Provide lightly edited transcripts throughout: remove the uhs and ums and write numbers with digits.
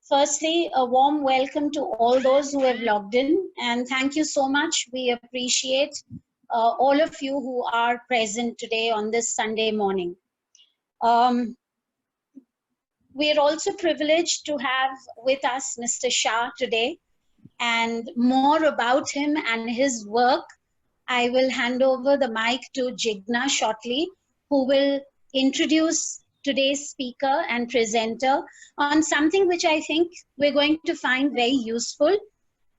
Firstly, a warm welcome to all those who have logged in, and thank you so much. We appreciate all of you who are present today on this Sunday morning. Um, we are also privileged to have with us Mr. Shah today, and more about him and his work. I will hand over the mic to Jigna shortly, who will introduce today's speaker and presenter on something which I think we're going to find very useful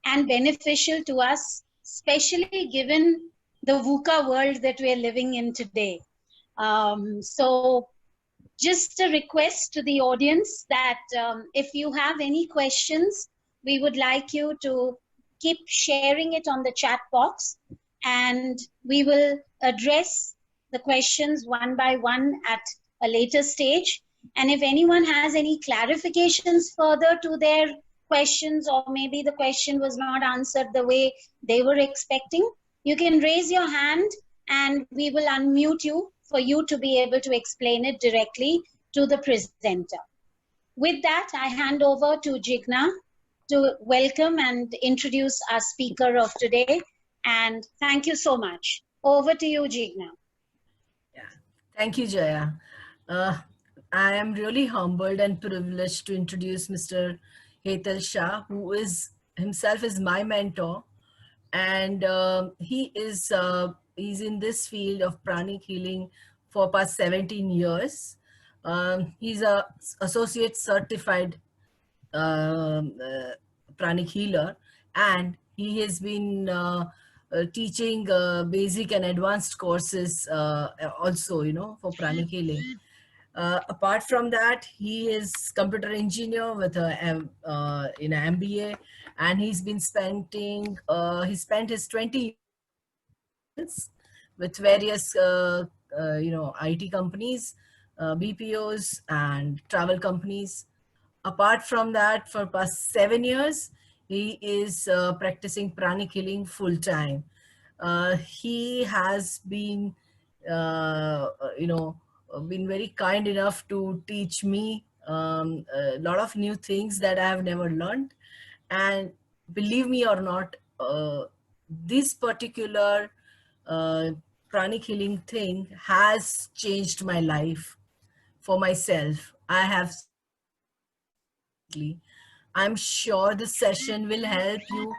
and beneficial to us, especially given the VUCA world that we're living in today. So just a request to the audience that if you have any questions, we would like you to keep sharing it on the chat box, and we will address the questions one by one at a later stage. And if anyone has any clarifications further to their questions, or maybe the question was not answered the way they were expecting, you can raise your hand and we will unmute you for you to be able to explain it directly to the presenter. With that, I hand over to Jigna to welcome and introduce our speaker of today. And thank you so much. Over to you, Jigna. Yeah, thank you, Jaya. I am really humbled and privileged to introduce Mr. Hetal Shah, who is himself is my mentor, and he's in this field of pranic healing for past 17 years. He's a associate certified pranic healer, and he has been teaching basic and advanced courses also, for pranic healing. Apart from that, he is computer engineer with in an MBA, and he spent his 20 years with various IT companies, BPOs, and travel companies. Apart from that, for past 7 years, he is practicing pranic healing full time. He has been, been very kind enough to teach me a lot of new things that I have never learned. And believe me or not, this particular pranic healing thing has changed my life for myself. I'm sure this session will help you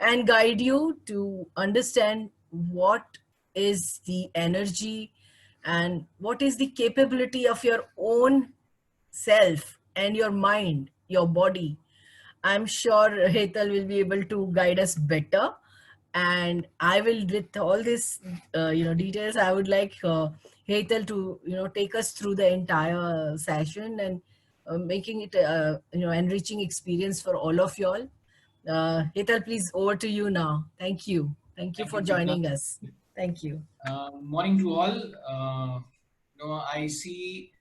and guide you to understand what is the energy and what is the capability of your own self and your mind, your body. I'm sure Hetal will be able to guide us better. And I will, with all this, details, I would like Hetal to, take us through the entire session and making it, enriching experience for all of y'all. Hetal, please, over to you now. Thank you. Thank you for joining us. Thank you. Morning to all. I see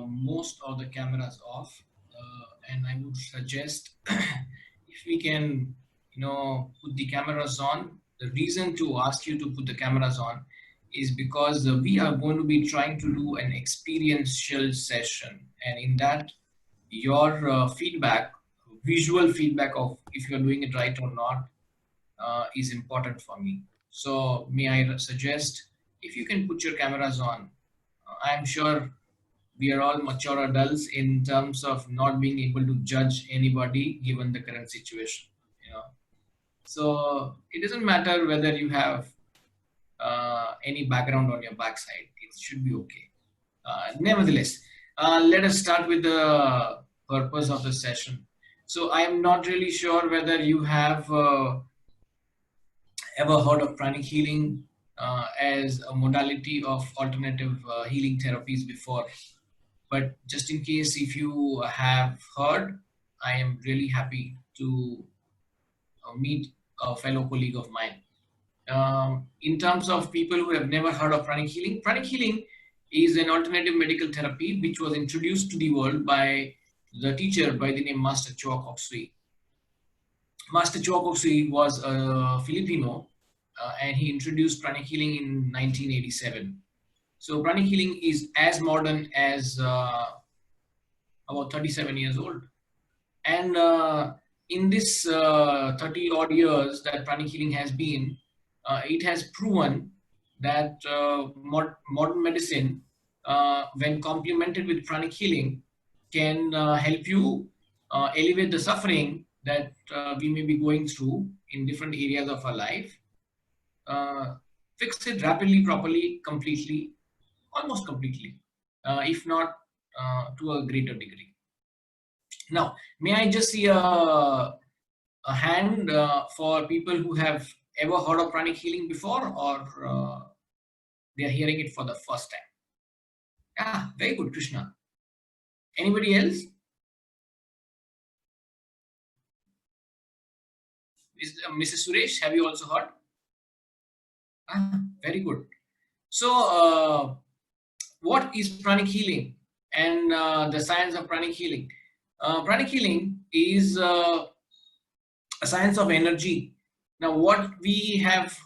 most of the cameras off, and I would suggest if we can, put the cameras on. The reason to ask you to put the cameras on is because we are going to be trying to do an experiential session, and in that, your feedback, visual feedback of if you're doing it right or not, is important for me. So may I suggest if you can put your cameras on. I'm sure we are all mature adults in terms of not being able to judge anybody given the current situation. So it doesn't matter whether you have any background on your backside. It should be okay. Nevertheless, let us start with the purpose of the session. So I am not really sure whether you have ever heard of pranic healing as a modality of alternative healing therapies before. But just in case if you have heard, I am really happy to meet a fellow colleague of mine. In terms of people who have never heard of pranic healing is an alternative medical therapy which was introduced to the world by the teacher by the name Master Choa Kok Sui. Master Choa Kok Sui was a Filipino, and he introduced pranic healing in 1987. So pranic healing is as modern as about 37 years old. And in this 30 odd years that pranic healing has been, it has proven that modern medicine, when complemented with pranic healing, can help you alleviate the suffering that we may be going through in different areas of our life, fix it rapidly, properly, completely, almost completely, if not to a greater degree. Now, may I just see a hand for people who have ever heard of pranic healing before, or they are hearing it for the first time? Ah, very good, Krishna. Anybody else? Mrs. Suresh, have you also heard? Ah, very good. So, what is pranic healing and the science of pranic healing? Pranic healing is a science of energy. Now, what we have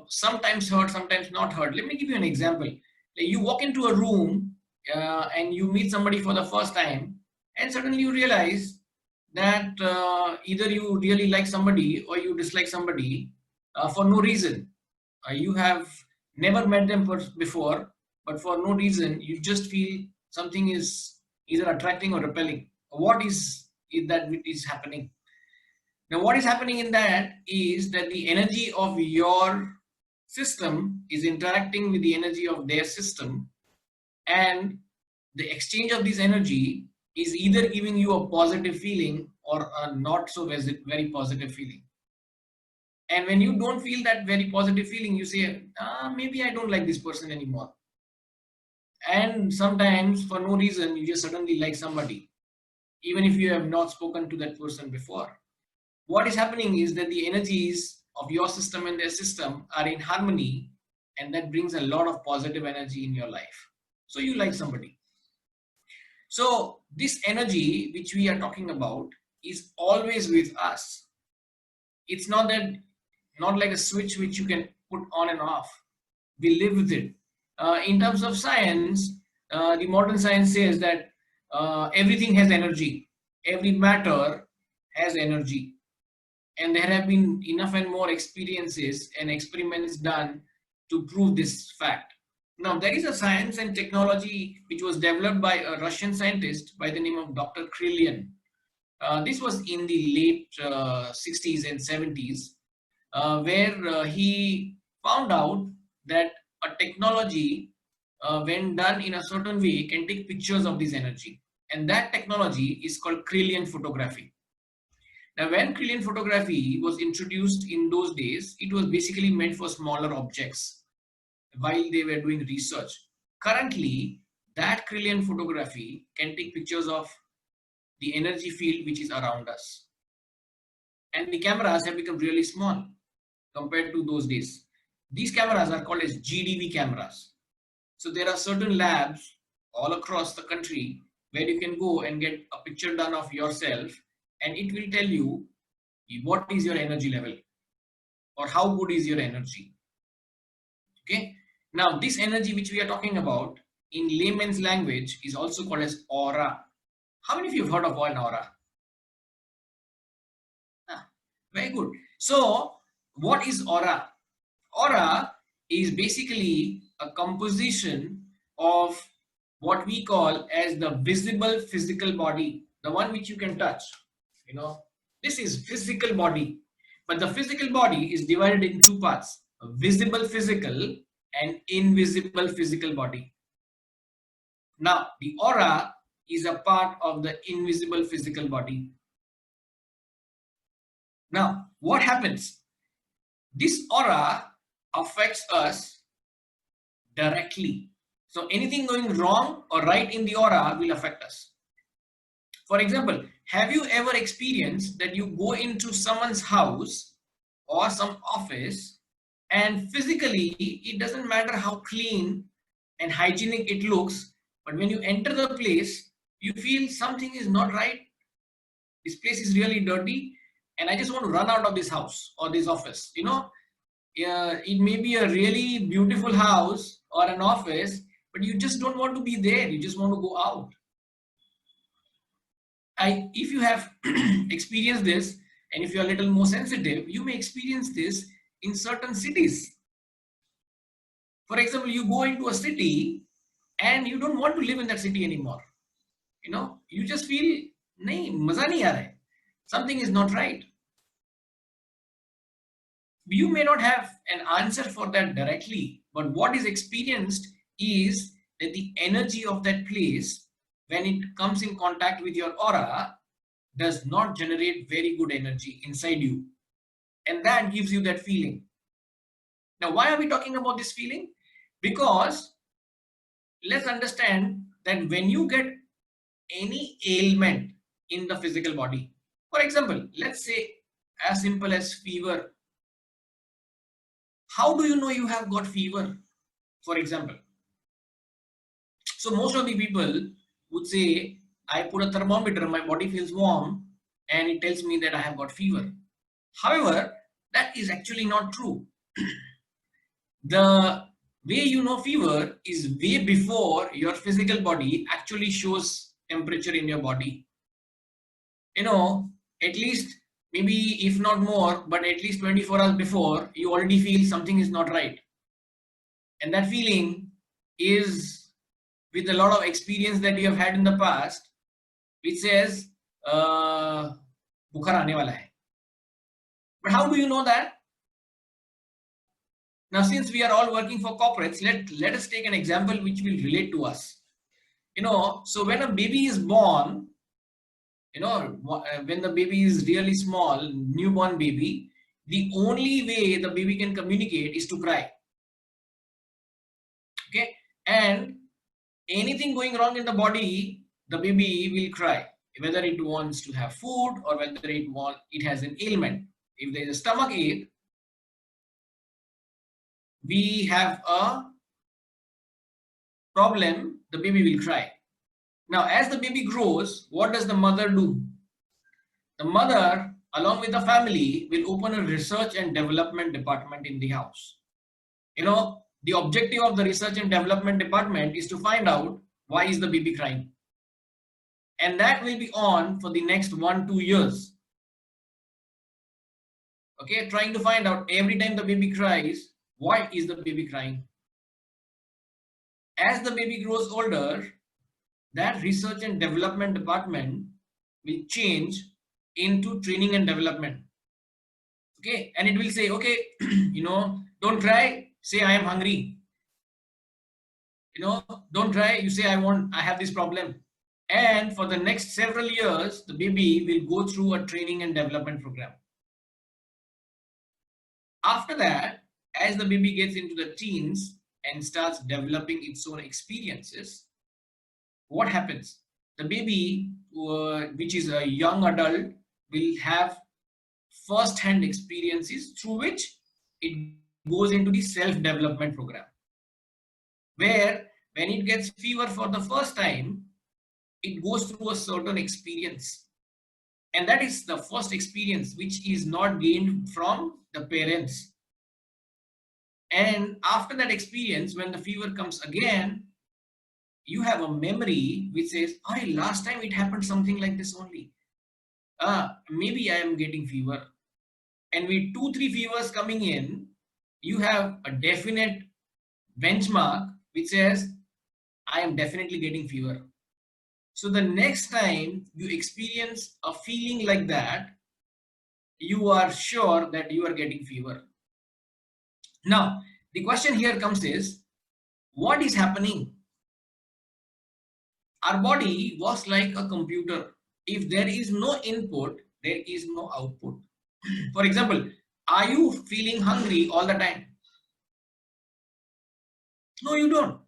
sometimes heard, sometimes not heard. Let me give you an example. You walk into a room and you meet somebody for the first time, and suddenly you realize that either you really like somebody or you dislike somebody for no reason. You have never met them before, but for no reason, you just feel something is either attracting or repelling. What is it that is happening? Now, what is happening in that is that the energy of your system is interacting with the energy of their system, and the exchange of this energy is either giving you a positive feeling or a not so very positive feeling. And when you don't feel that very positive feeling, you say, maybe I don't like this person anymore. And sometimes for no reason, you just suddenly like somebody, even if you have not spoken to that person before. What is happening is that the energies of your system and their system are in harmony, and that brings a lot of positive energy in your life. So you like somebody. So this energy which we are talking about is always with us. It's not like a switch which you can put on and off. We live with it. In terms of science, the modern science says that everything has energy. Every matter has energy. And there have been enough and more experiences and experiments done to prove this fact. Now, there is a science and technology which was developed by a Russian scientist by the name of Dr. Krillian. This was in the late 60s and 70s, where he found out that a technology, when done in a certain way, can take pictures of this energy. And that technology is called Krillian photography. Now, when Krillian photography was introduced in those days, it was basically meant for smaller objects while they were doing research. Currently, that Krillian photography can take pictures of the energy field which is around us. And the cameras have become really small compared to those days. These cameras are called as GDV cameras. So there are certain labs all across the country where you can go and get a picture done of yourself, and it will tell you what is your energy level or how good is your energy. Okay. Now, this energy which we are talking about in layman's language is also called as aura. How many of you have heard of an aura? Very good. So, what is aura? Aura is basically a composition of what we call as the visible physical body, the one which you can touch. You know, this is physical body, but the physical body is divided in two parts: a visible physical and invisible physical body. Now, the aura is a part of the invisible physical body. Now, what happens? This aura affects us directly. So anything going wrong or right in the aura will affect us. For example, have you ever experienced that you go into someone's house or some office, and physically it doesn't matter how clean and hygienic it looks, but when you enter the place, you feel something is not right. This place is really dirty, and I just want to run out of this house or this office. You know, it may be a really beautiful house or an office, but you just don't want to be there. You just want to go out. if you have experienced this, and if you're a little more sensitive, you may experience this in certain cities. For example, you go into a city and you don't want to live in that city anymore. You know, you just feel, nahi, maza nahi aa raha hai. Something is not right. You may not have an answer for that directly, but what is experienced is that the energy of that place, when it comes in contact with your aura, does not generate very good energy inside you. And that gives you that feeling. Now, why are we talking about this feeling? Because let's understand that when you get any ailment in the physical body, for example, let's say as simple as fever. How do you know you have got fever, for example? So most of the people would say, I put a thermometer, my body feels warm, and it tells me that I have got fever. However, that is actually not true. The way you know fever is way before your physical body actually shows temperature in your body. You know, at least maybe if not more, but at least 24 hours before, you already feel something is not right. And that feeling is with a lot of experience that you have had in the past, which says, bukhar aane wala hai. But how do you know that? Now, since we are all working for corporates, let us take an example which will relate to us. You know, so when a baby is born, you know, when the baby is really small, newborn baby, the only way the baby can communicate is to cry. Okay, and anything going wrong in the body, the baby will cry, whether it wants to have food or whether it has an ailment. If there is a stomach ache, we have a problem, the baby will cry. Now, as the baby grows, what does the mother do? The mother, along with the family, will open a research and development department in the house. You know, the objective of the research and development department is to find out why is the baby crying. And that will be on for the next 1-2 years. Okay, trying to find out every time the baby cries, why is the baby crying? As the baby grows older, that research and development department will change into training and development. Okay, and it will say, okay, you know, don't cry, say I am hungry. You know, don't cry, you say I have this problem. And for the next several years, the baby will go through a training and development program. After that, as the baby gets into the teens and starts developing its own experiences, what happens? The baby, which is a young adult, will have first-hand experiences through which it goes into the self-development program, where when it gets fever for the first time, it goes through a certain experience. And that is the first experience which is not gained from the parents. And after that experience, when the fever comes again, you have a memory which says, oh, last time it happened something like this only. Maybe I am getting fever. And with 2-3 fevers coming in, you have a definite benchmark which says, I am definitely getting fever. So the next time you experience a feeling like that, you are sure that you are getting fever. Now, the question here comes is, what is happening? Our body was like a computer. If there is no input, there is no output. For example, are you feeling hungry all the time? No, you don't.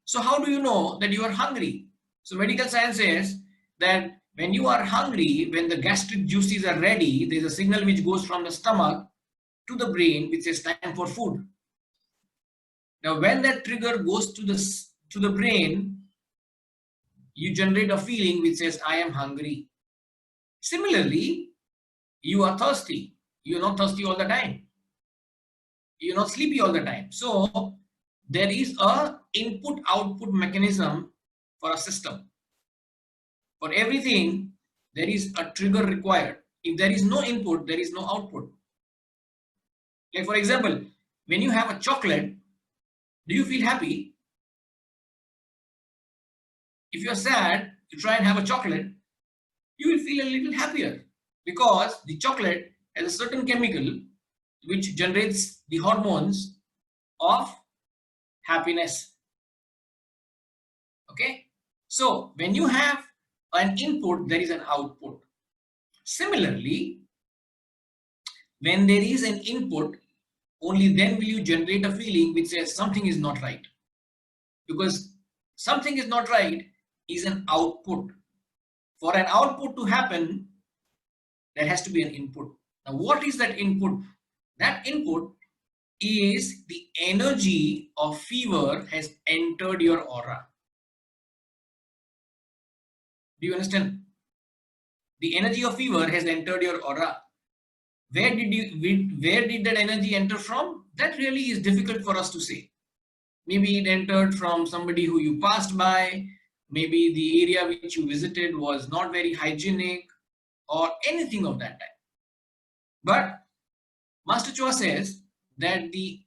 So how do you know that you are hungry? So medical science says that when you are hungry, when the gastric juices are ready, there's a signal which goes from the stomach to the brain, which says time for food. Now, when that trigger goes to the brain, you generate a feeling which says, I am hungry. Similarly, you are thirsty. You're not thirsty all the time. You're not sleepy all the time. So there is a input-output mechanism for a system. For everything, there is a trigger required. If there is no input, there is no output. Like for example, when you have a chocolate, do you feel happy? If you're sad, you try and have a chocolate, you will feel a little happier because the chocolate has a certain chemical which generates the hormones of happiness. Okay, so when you have an input, there is an output. Similarly, when there is an input, only then will you generate a feeling which says something is not right, because something is not right is an output. For an output to happen, there has to be an input. Now, what is that input? That input is the energy of fever has entered your aura. Do you understand? The energy of fever has entered your aura. Where did that energy enter from? That really is difficult for us to say. Maybe it entered from somebody who you passed by. Maybe the area which you visited was not very hygienic, or anything of that type. But Master Chua says that the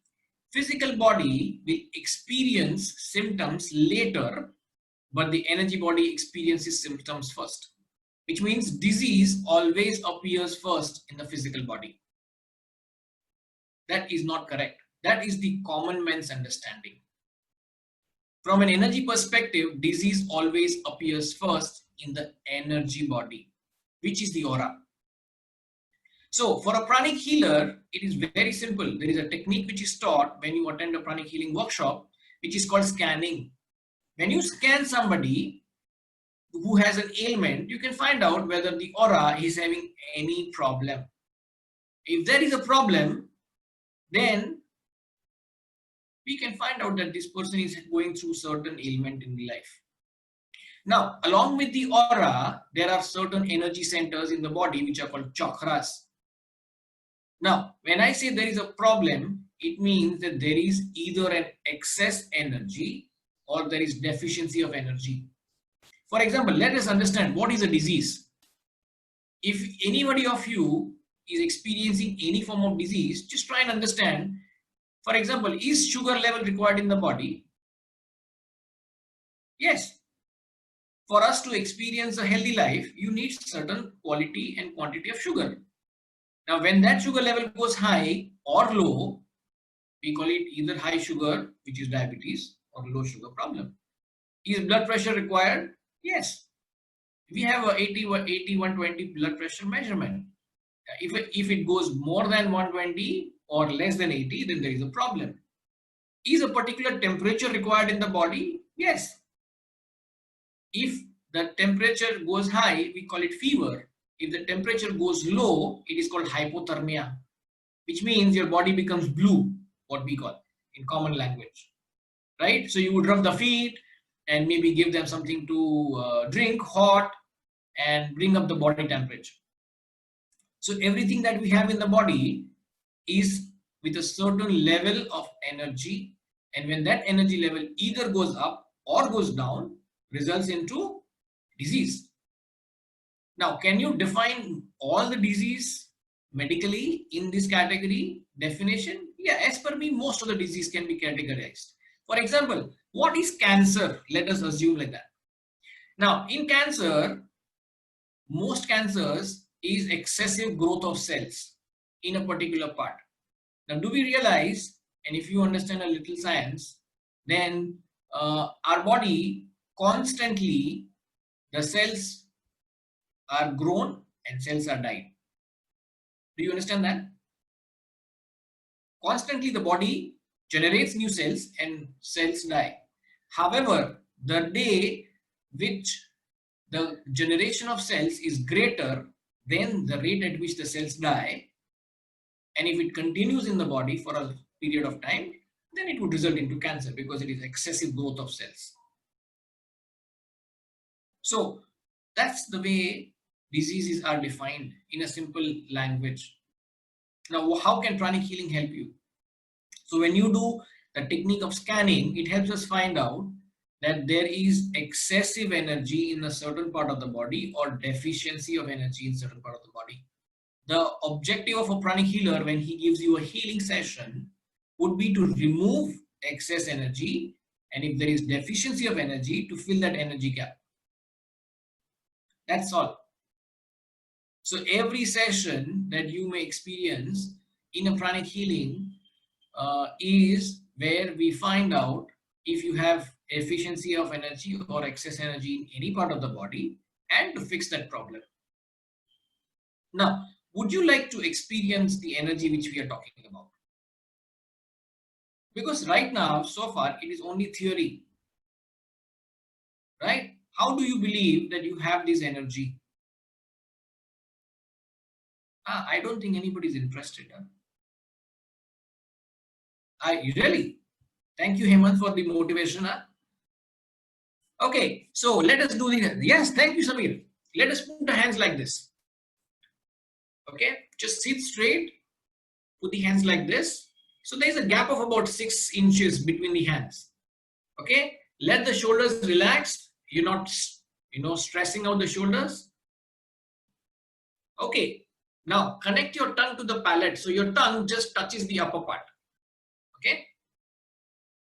physical body will experience symptoms later, but the energy body experiences symptoms first, which means disease always appears first in the physical body. That is not correct. That is the common man's understanding. From an energy perspective, disease always appears first in the energy body, which is the aura. So for a pranic healer, it is very simple. There is a technique which is taught when you attend a pranic healing workshop, which is called scanning. When you scan somebody who has an ailment, you can find out whether the aura is having any problem. If there is a problem, then we can find out that this person is going through certain ailment in life. Now, along with the aura, there are certain energy centers in the body which are called chakras. Now, when I say there is a problem, it means that there is either an excess energy or there is deficiency of energy. For example, let us understand what is a disease. If anybody of you is experiencing any form of disease, just try and understand. For example, is sugar level required in the body? Yes. For us to experience a healthy life, you need certain quality and quantity of sugar. Now, when that sugar level goes high or low, we call it either high sugar, which is diabetes, or low sugar problem. Is blood pressure required? Yes. We have a 120 blood pressure measurement. If it goes more than 120 or less than 80, then there is a problem. Is a particular temperature required in the body? Yes. If the temperature goes high, we call it fever. If the temperature goes low, it is called hypothermia, which means your body becomes blue, what we call in common language, right? So you would rub the feet and maybe give them something to drink hot and bring up the body temperature. So everything that we have in the body is with a certain level of energy, and when that energy level either goes up or goes down, results into disease. Now, can you define all the disease medically in this category definition? Yeah, as per me, most of the disease can be categorized. For example, what is cancer? Let us assume like that. Now, in cancer, most cancers is excessive growth of cells in a particular part. Now, do we realize, and if you understand a little science, then our body constantly, the cells are grown and cells are died. Do you understand that? Constantly the body generates new cells and cells die. However, the day which the generation of cells is greater than the rate at which the cells die, and if it continues in the body for a period of time, then it would result into cancer because it is excessive growth of cells. So that's the way diseases are defined in a simple language. Now, how can pranic healing help you? So when you do the technique of scanning, it helps us find out that there is excessive energy in a certain part of the body or deficiency of energy in certain part of the body. The objective of a pranic healer when he gives you a healing session would be to remove excess energy, and if there is deficiency of energy, to fill that energy gap. That's all. So every session that you may experience in a pranic healing is where we find out if you have efficiency of energy or excess energy in any part of the body, and to fix that problem. Now, would you like to experience the energy which we are talking about? Because right now, so far, it is only theory, right? How do you believe that you have this energy? I don't think anybody is interested. Really? Thank you, Hemant, for the motivation. Okay, so let us do the, yes, thank you, Samir. Let us put the hands like this. Okay, just sit straight, put the hands like this. So there is a gap of about 6 inches between the hands. Okay, let the shoulders relax. You're not, stressing out the shoulders. Okay, now connect your tongue to the palate. So your tongue just touches the upper part. Okay,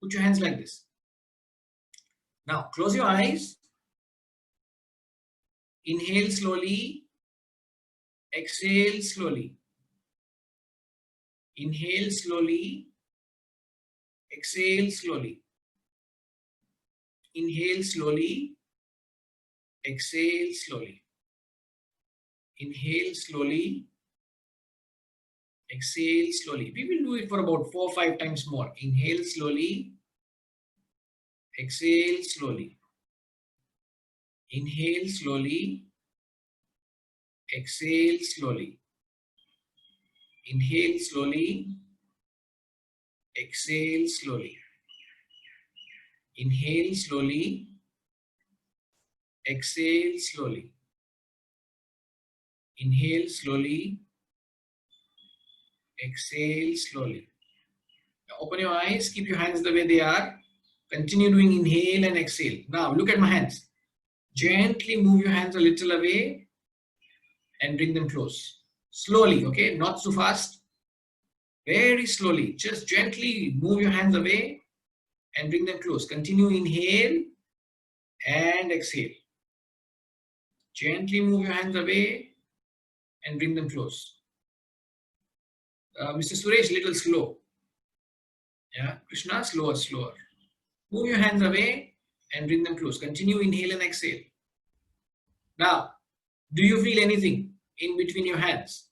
put your hands like this. Now close your eyes. Inhale slowly. Exhale slowly. Inhale slowly. Exhale slowly. Inhale slowly. Exhale slowly. Inhale slowly. Exhale slowly. We will do it for about 4 or 5 times more. Inhale slowly. Exhale slowly. Inhale slowly. Exhale slowly. Inhale slowly. Exhale slowly. Inhale slowly. Exhale slowly. Inhale slowly. Exhale slowly. Now open your eyes. Keep your hands the way they are. Continue doing inhale and exhale. Now look at my hands. Gently move your hands a little away and bring them close. Slowly, okay? Not so fast. Very slowly. Just gently move your hands away and bring them close. Continue inhale and exhale. Gently move your hands away and bring them close. Mr. Suresh, little slow. Yeah, Krishna, slower, slower. Move your hands away and bring them close. Continue inhale and exhale. Now, do you feel anything in between your hands?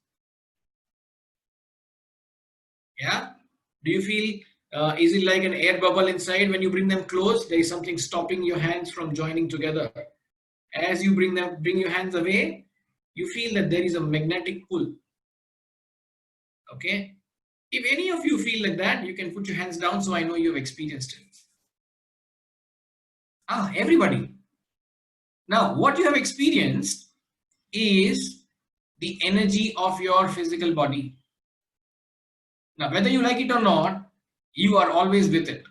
Yeah? Do you feel, is it like an air bubble inside when you bring them close? There is something stopping your hands from joining together. As you bring your hands away, you feel that there is a magnetic pull. Okay? If any of you feel like that, you can put your hands down so I know you've experienced it. Everybody. Now, what you have experienced is the energy of your physical body. Now, whether you like it or not, you are always with it.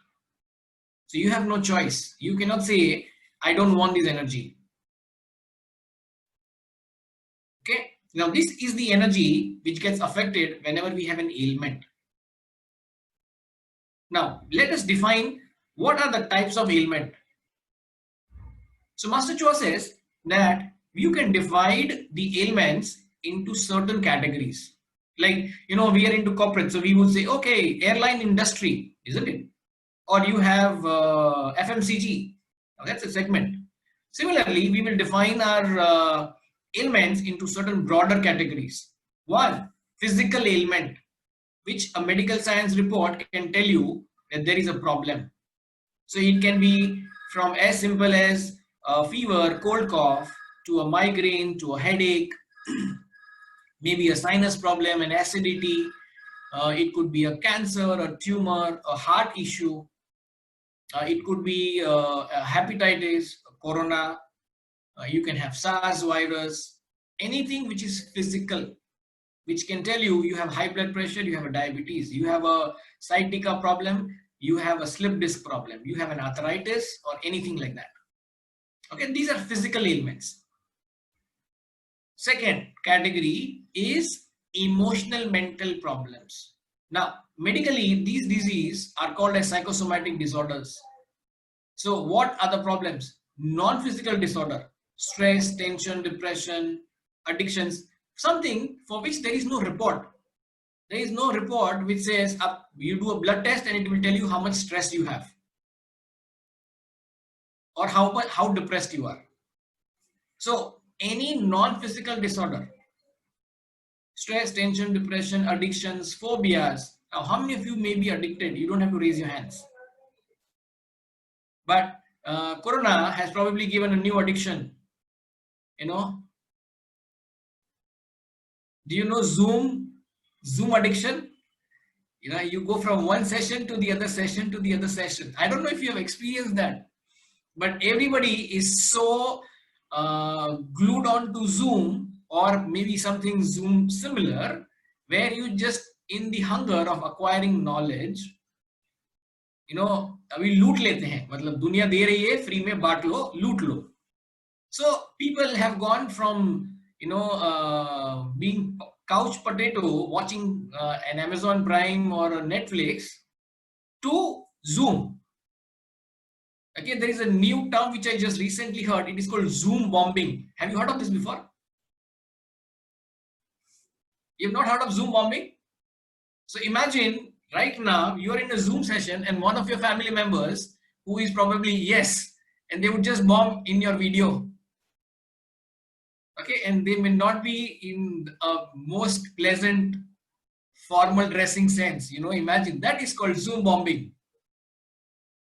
So you have no choice. You cannot say, I don't want this energy. Okay. Now, this is the energy which gets affected whenever we have an ailment. Now, let us define what are the types of ailment. So Master Chua says that you can divide the ailments into certain categories. Like, we are into corporate, so we would say, okay, airline industry, isn't it? Or you have FMCG. Now, that's a segment. Similarly, we will define our ailments into certain broader categories. One, physical ailment, which a medical science report can tell you that there is a problem. So it can be from as simple as a fever, cold cough, to a migraine, to a headache, maybe a sinus problem, an acidity. It could be a cancer, a tumor, a heart issue. It could be a hepatitis, a corona. You can have SARS virus, anything which is physical, which can tell you have high blood pressure, you have a diabetes, you have a sciatica problem, you have a slip disc problem, you have an arthritis or anything like that. Okay, these are physical ailments. Second category is emotional mental problems. Now, medically, these diseases are called as psychosomatic disorders. So what are the problems? Non-physical disorder, stress, tension, depression, addictions, something for which there is no report. There is no report which says you do a blood test and it will tell you how much stress you have or how depressed you are. So any non-physical disorder, stress, tension, depression, addictions, phobias. Now, how many of you may be addicted? You don't have to raise your hands. But Corona has probably given a new addiction. You know, do you know Zoom addiction? You know, you go from one session to the other session to the other session. I don't know if you have experienced that, but everybody is so glued on to Zoom or maybe something Zoom similar, where you just in the hunger of acquiring knowledge, you know, अभी लूट लेते हैं, मतलब दुनिया दे रही है, free में बांट लो, लूट लो. So people have gone from, you know, being couch potato watching an Amazon Prime or a Netflix to Zoom. Okay, there is a new term which I just recently heard. It is called Zoom bombing. Have you heard of this before? You have not heard of Zoom bombing? So imagine right now you are in a Zoom session and one of your family members who is probably yes, and they would just bomb in your video. Okay, and they may not be in a most pleasant formal dressing sense. You know, imagine that is called Zoom bombing.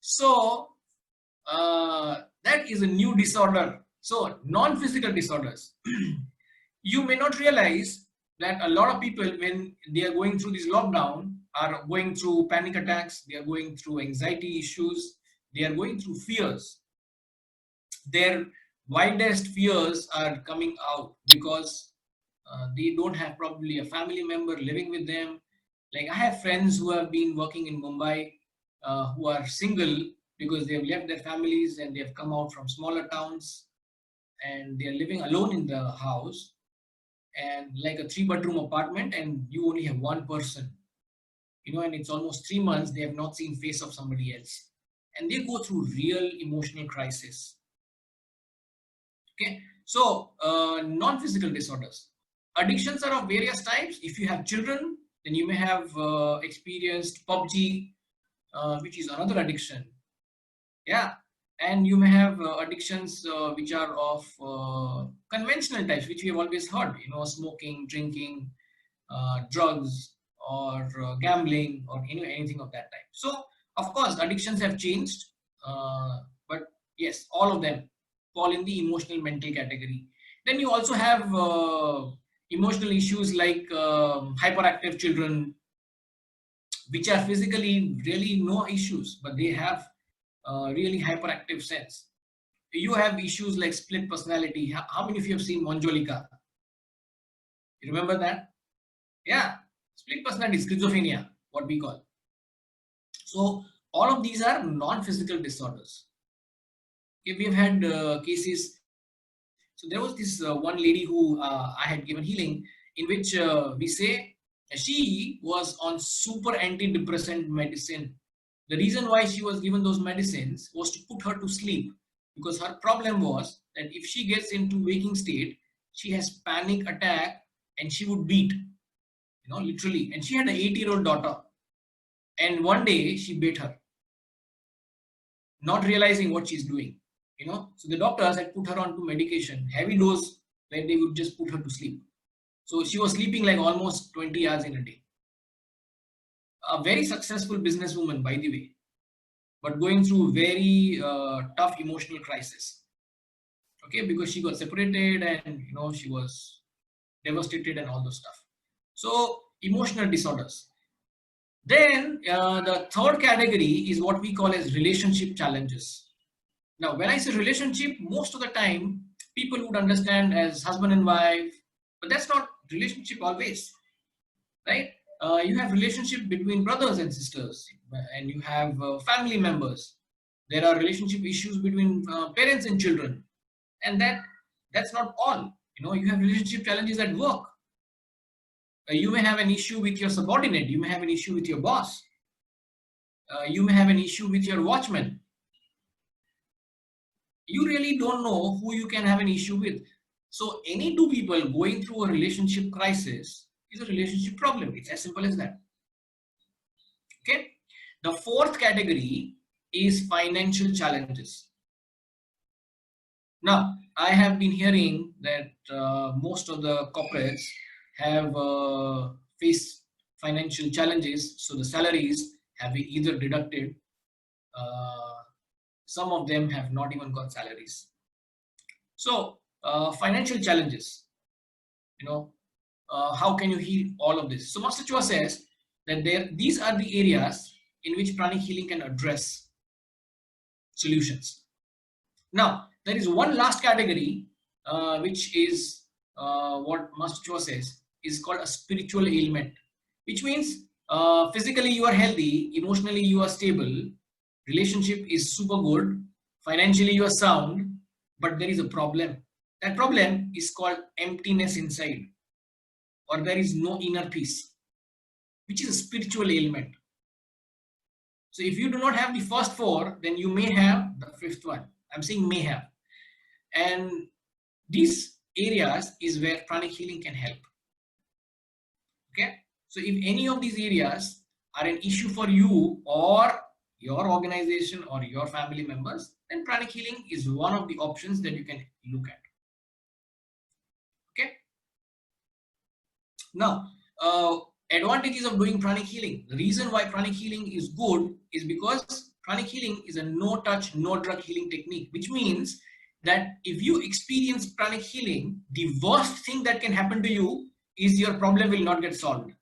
So that is a new disorder. So non-physical disorders. You may not realize that a lot of people, when they are going through this lockdown, are going through panic attacks, they are going through anxiety issues, they are going through fears. Their widest fears are coming out because they don't have probably a family member living with them. Like I have friends who have been working in Mumbai who are single because they have left their families and they have come out from smaller towns and they are living alone in the house, and like a 3-bedroom apartment, and you only have one person, you know, and it's almost 3 months they have not seen face of somebody else, and they go through real emotional crisis. Okay, so non-physical disorders. Addictions are of various types. If you have children, then you may have experienced PUBG, which is another addiction. Yeah, and you may have addictions which are of conventional types, which we have always heard, you know, smoking, drinking, drugs, or gambling, or anything of that type. So, of course, addictions have changed, but yes, all of them fall in the emotional mental category. Then you also have emotional issues like hyperactive children, which are physically really no issues, but they have really hyperactive sense. You have issues like split personality. How many of you have seen Monjolika? You remember that? Yeah, split personality, schizophrenia, what we call. So all of these are non-physical disorders. Okay, we have had cases. So there was this one lady who I had given healing, in which we say she was on super antidepressant medicine. The reason why she was given those medicines was to put her to sleep, because her problem was that if she gets into waking state, she has panic attack and she would beat, you know, literally. And she had an 8-year-old daughter, and one day she beat her, not realizing what she's doing, you know. So the doctors had put her onto medication, heavy dose, where they would just put her to sleep. So she was sleeping like almost 20 hours in a day. A very successful businesswoman, by the way, but going through very tough emotional crisis. Okay, because she got separated and, you know, she was devastated and all those stuff. So emotional disorders. Then the third category is what we call as relationship challenges. Now, when I say relationship, most of the time people would understand as husband and wife, but that's not relationship always, right? You have relationship between brothers and sisters, and you have family members. There are relationship issues between parents and children, and that's not all. You have relationship challenges at work. You may have an issue with your subordinate. You may have an issue with your boss. You may have an issue with your watchman. You really don't know who you can have an issue with. So any two people going through a relationship crisis is a relationship problem. It's as simple as that. Okay. The fourth category is financial challenges. Now, I have been hearing that most of the corporates have faced financial challenges. So the salaries have been either deducted. Some of them have not even got salaries. So financial challenges, how can you heal all of this? So Master Chua says that these are the areas in which pranic healing can address solutions. Now, there is one last category, which is what Master Chua says is called a spiritual ailment, which means physically you are healthy, emotionally you are stable, relationship is super good, financially you are sound, but there is a problem. That problem is called emptiness inside, or there is no inner peace, which is a spiritual ailment. So if you do not have the first four, then you may have the fifth one. I'm saying may have. And these areas is where pranic healing can help. Okay. So if any of these areas are an issue for you or your organization or your family members, then pranic healing is one of the options that you can look at. Okay. Now, advantages of doing pranic healing. The reason why pranic healing is good is because pranic healing is a no-touch, no-drug healing technique, which means that if you experience pranic healing, the worst thing that can happen to you is your problem will not get solved.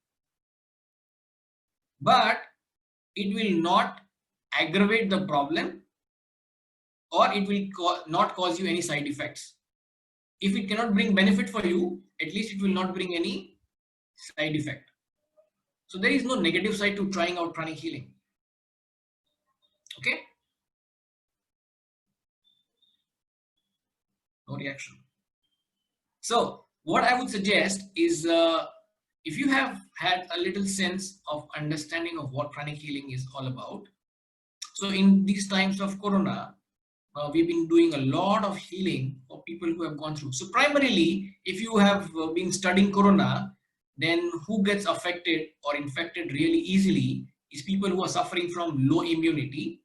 But it will not aggravate the problem, or it will not cause you any side effects. If it cannot bring benefit for you, at least it will not bring any side effect. So there is no negative side to trying out pranic healing. Okay. No reaction. So what I would suggest is, if you have had a little sense of understanding of what pranic healing is all about. So in these times of Corona, we've been doing a lot of healing for people who have gone through. So primarily, if you have been studying Corona, then who gets affected or infected really easily is people who are suffering from low immunity.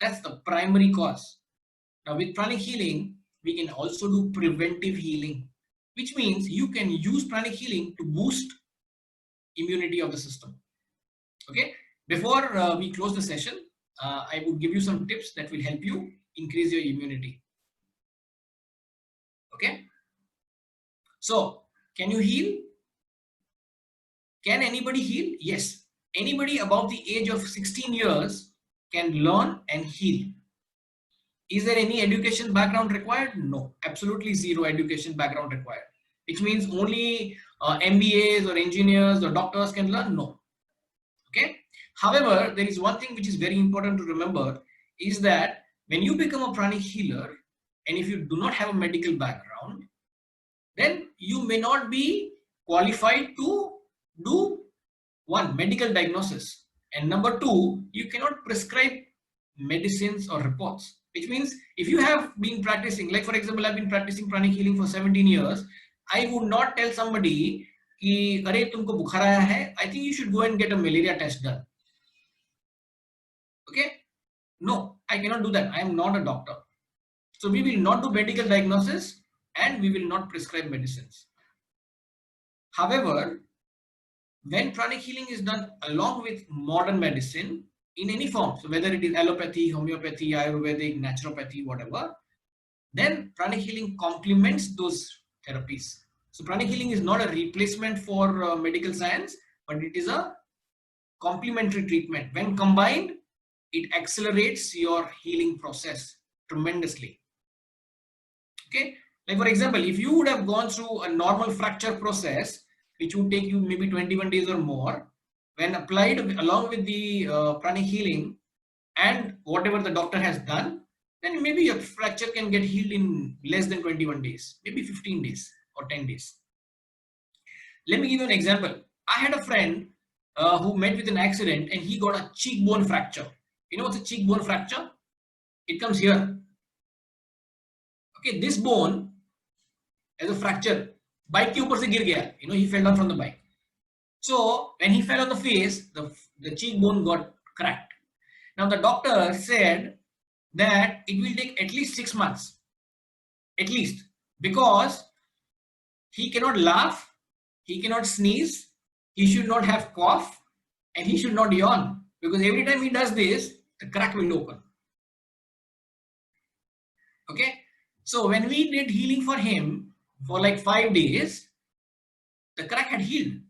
That's the primary cause. Now with pranic healing, we can also do preventive healing, which means you can use pranic healing to boost immunity of the system. Okay. Before we close the session, I would give you some tips that will help you increase your immunity. Okay. So can you heal? Can anybody heal? Yes. Anybody above the age of 16 years can learn and heal. Is there any education background required? No, absolutely zero education background required, which means only MBAs or engineers or doctors can learn? No. Okay. However, there is one thing which is very important to remember is that when you become a pranic healer, and if you do not have a medical background, then you may not be qualified to do one, medical diagnosis, and number two, you cannot prescribe medicines or reports, which means if you have been practicing, like for example, I've been practicing pranic healing for 17 years, I would not tell somebody कि अरे तुमको बुखार आया है, I think you should go and get a malaria test done. Okay? No, I cannot do that. I am not a doctor. So we will not do medical diagnosis and we will not prescribe medicines. However, when pranic healing is done along with modern medicine in any form, so whether it is allopathy, homeopathy, Ayurvedic, naturopathy, whatever, then pranic healing complements those therapies. So pranic healing is not a replacement for medical science, but it is a complementary treatment. When combined, it accelerates your healing process tremendously. Okay, like for example, if you would have gone through a normal fracture process, which would take you maybe 21 days or more, when applied along with the pranic healing and whatever the doctor has done, then maybe your fracture can get healed in less than 21 days, maybe 15 days or 10 days. Let me give you an example. I had a friend who met with an accident and he got a cheekbone fracture. You know what's a cheekbone fracture? It comes here. Okay, this bone as a fracture, bike ke upar se gir gaya. You know, he fell down from the bike. So when he fell on the face, the cheekbone got cracked. Now the doctor said that it will take at least 6 months, at least, because he cannot laugh, he cannot sneeze, he should not have cough, and he should not yawn, because every time he does this, the crack will open. Okay, so when we did healing for him for like 5 days, the crack had healed.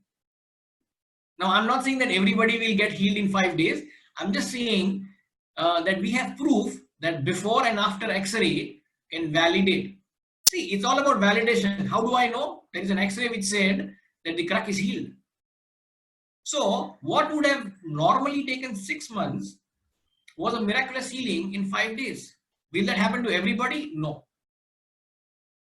Now I'm not saying that everybody will get healed in 5 days. I'm just saying that we have proof that before and after X-ray can validate. See, it's all about validation. How do I know? There is an X-ray which said that the crack is healed. So what would have normally taken 6 months was a miraculous healing in 5 days. Will that happen to everybody? No.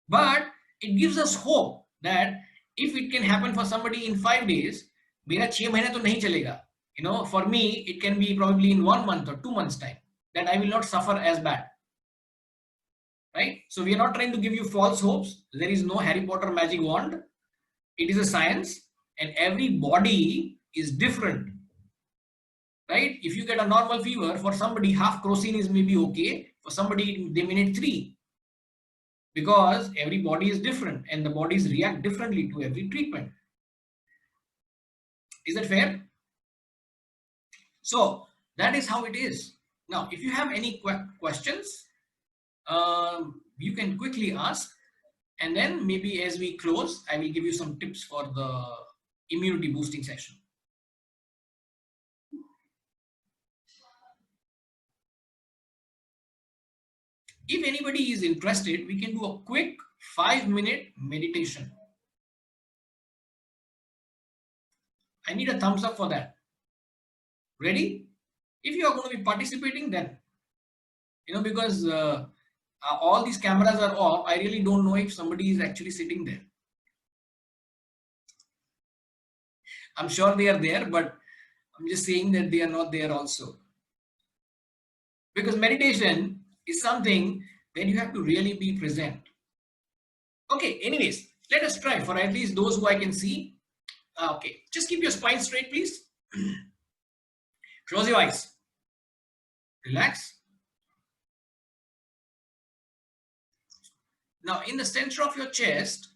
But it gives us hope that if it can happen for somebody in 5 days, मेरा 6 महीने तो नहीं चलेगा. You know, for me, it can be probably in 1 month or 2 months time that I will not suffer as bad. Right? So we are not trying to give you false hopes. There is no Harry Potter magic wand. It is a science and every body is different. Right? If you get a normal fever, for somebody half crocin is maybe okay. For somebody they may need 3. Because every body is different and the bodies react differently to every treatment. Is that fair? So that is how it is. Now, if you have any questions, you can quickly ask, and then maybe as we close, I will give you some tips for the immunity boosting session. If anybody is interested, we can do a quick 5-minute meditation. I need a thumbs up for that. Ready? If you are going to be participating, then, you know, because all these cameras are off, I really don't know if somebody is actually sitting there. I'm sure they are there, but I'm just saying that they are not there also. Because meditation is something where you have to really be present. Okay, anyways, let us try for at least those who I can see. Okay, just keep your spine straight, please. Close your eyes. Relax. Now, in the center of your chest,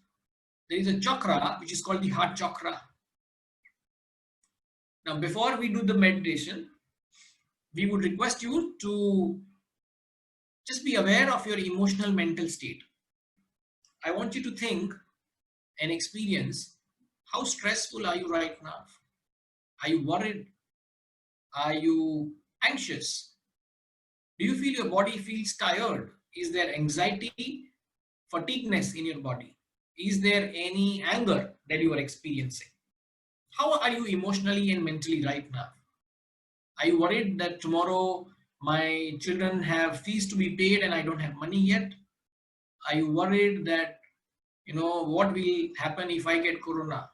there is a chakra which is called the heart chakra. Now, before we do the meditation, we would request you to just be aware of your emotional mental state. I want you to think and experience how stressful are you right now? Are you worried? Are you anxious? Do you feel your body feels tired? Is there anxiety, fatigueness in your body? Is there any anger that you are experiencing? How are you emotionally and mentally right now? Are you worried that tomorrow my children have fees to be paid and I don't have money yet? Are you worried that, you know, what will happen if I get corona?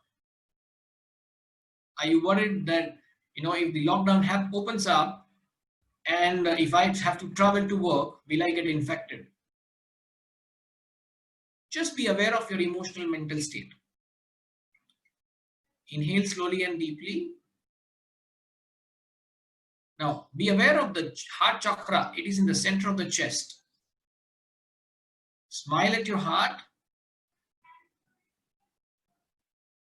Are you worried that, you know, if the lockdown opens up and if I have to travel to work, will I get infected? Just be aware of your emotional mental state. Inhale slowly and deeply. Now, be aware of the heart chakra. It is in the center of the chest. Smile at your heart.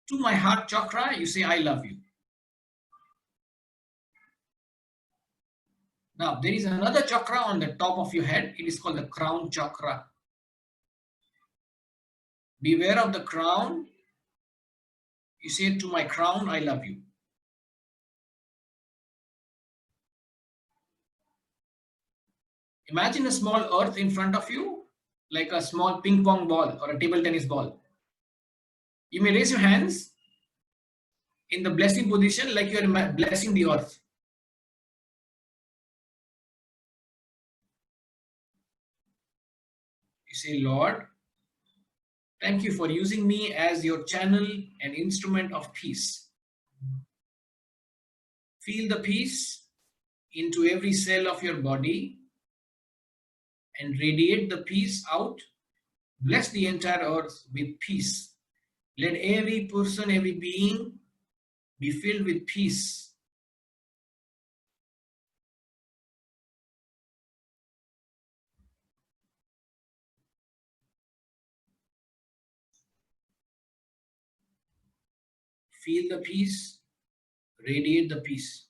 To my heart chakra, you say, I love you. Now, there is another chakra on the top of your head. It is called the crown chakra. Beware of the crown. You say, to my crown, I love you. Imagine a small earth in front of you, like a small ping pong ball or a table tennis ball. You may raise your hands in the blessing position, like you are blessing the earth. You say, Lord, thank you for using me as your channel and instrument of peace. Feel the peace into every cell of your body and radiate the peace out. Bless the entire earth with peace. Let every person, every being be filled with peace. Feel the peace, radiate the peace.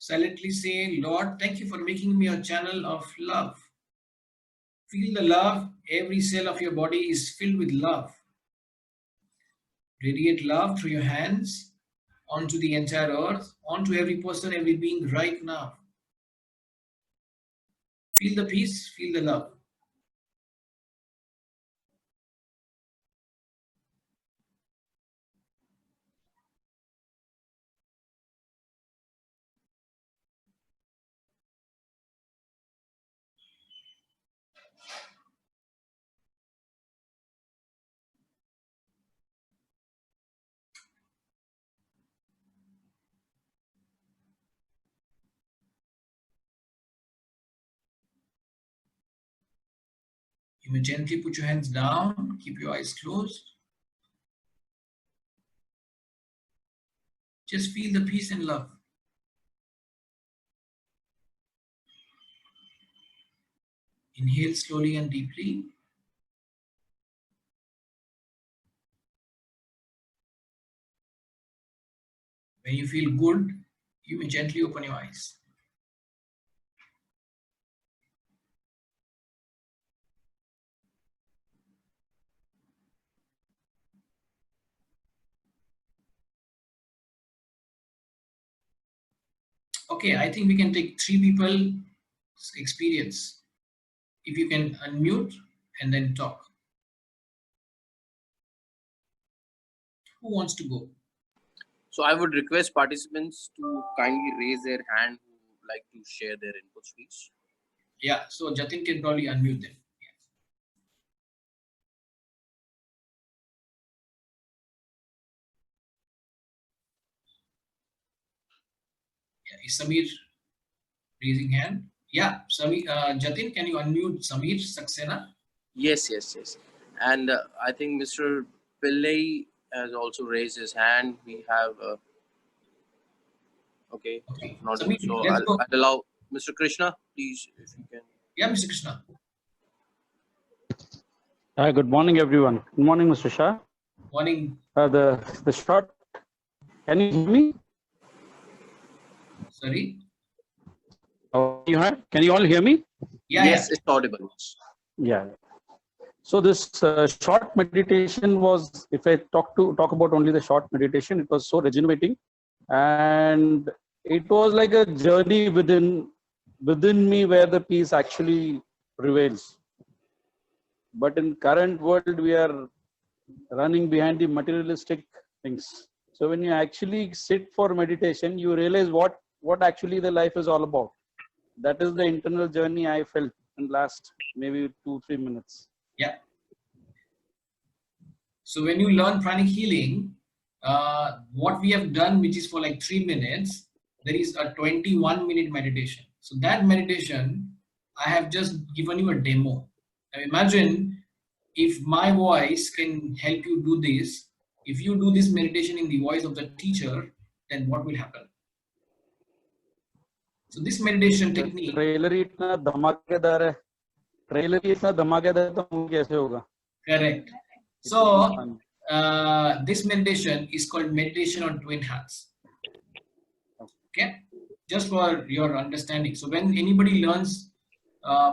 Silently say, Lord, thank you for making me a channel of love. Feel the love. Every cell of your body is filled with love. Radiate love through your hands onto the entire earth, onto every person, every being right now. Feel the peace, feel the love. You may gently put your hands down, keep your eyes closed. Just feel the peace and love. Inhale slowly and deeply. When you feel good, you may gently open your eyes. Okay, I think we can take 3 people's experience. If you can unmute and then talk. Who wants to go? So I would request participants to kindly raise their hand who would like to share their inputs, please. Yeah, so Jatin can probably unmute them. Yeah, is Samir raising hand? Yeah, Samir, Jatin, can you unmute Samir Saxena? Yes. And I think Mr. Pillai has also raised his hand. We have, okay, not Samir, so let's go. I'll allow Mr. Krishna, please, if you can. Yeah, Mr. Krishna. Hi, good morning, everyone. Good morning, Mr. Shah. Morning. The short, can you hear me? Sorry? Can you all hear me? Yeah, yes, yeah. it's audible. Yeah. So this short meditation was, if I talk about only the short meditation, it was so rejuvenating, and it was like a journey within me where the peace actually prevails. But in current world, we are running behind the materialistic things. So when you actually sit for meditation, you realize what actually the life is all about. That is the internal journey I felt in last maybe 2-3 minutes. Yeah. So when you learn pranic healing, what we have done, which is for like 3 minutes, there is a 21-minute meditation. So that meditation, I have just given you a demo. Now imagine if my voice can help you do this. If you do this meditation in the voice of the teacher, then what will happen? So this meditation technique. Trailer ही इतना धमाकेदार है, trailer ही इतना धमाकेदार है तो movie कैसे होगा? Correct. So this meditation is called meditation on twin hearts. Okay, just for your understanding. So when anybody learns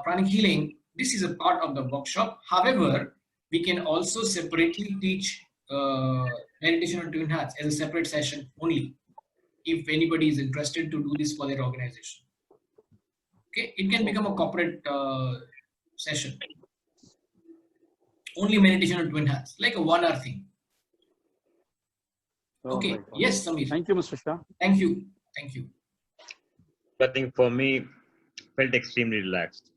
pranic healing, this is a part of the workshop. However, we can also separately teach meditation on twin hearts as a separate session only, if anybody is interested to do this for their organization. Okay, it can become a corporate session. Only meditation on twin hearts, like a 1 hour thing. Okay. Right. Yes, Samir. Thank you, Mr. Shah. Thank you. Thank you. I think for me, felt extremely relaxed.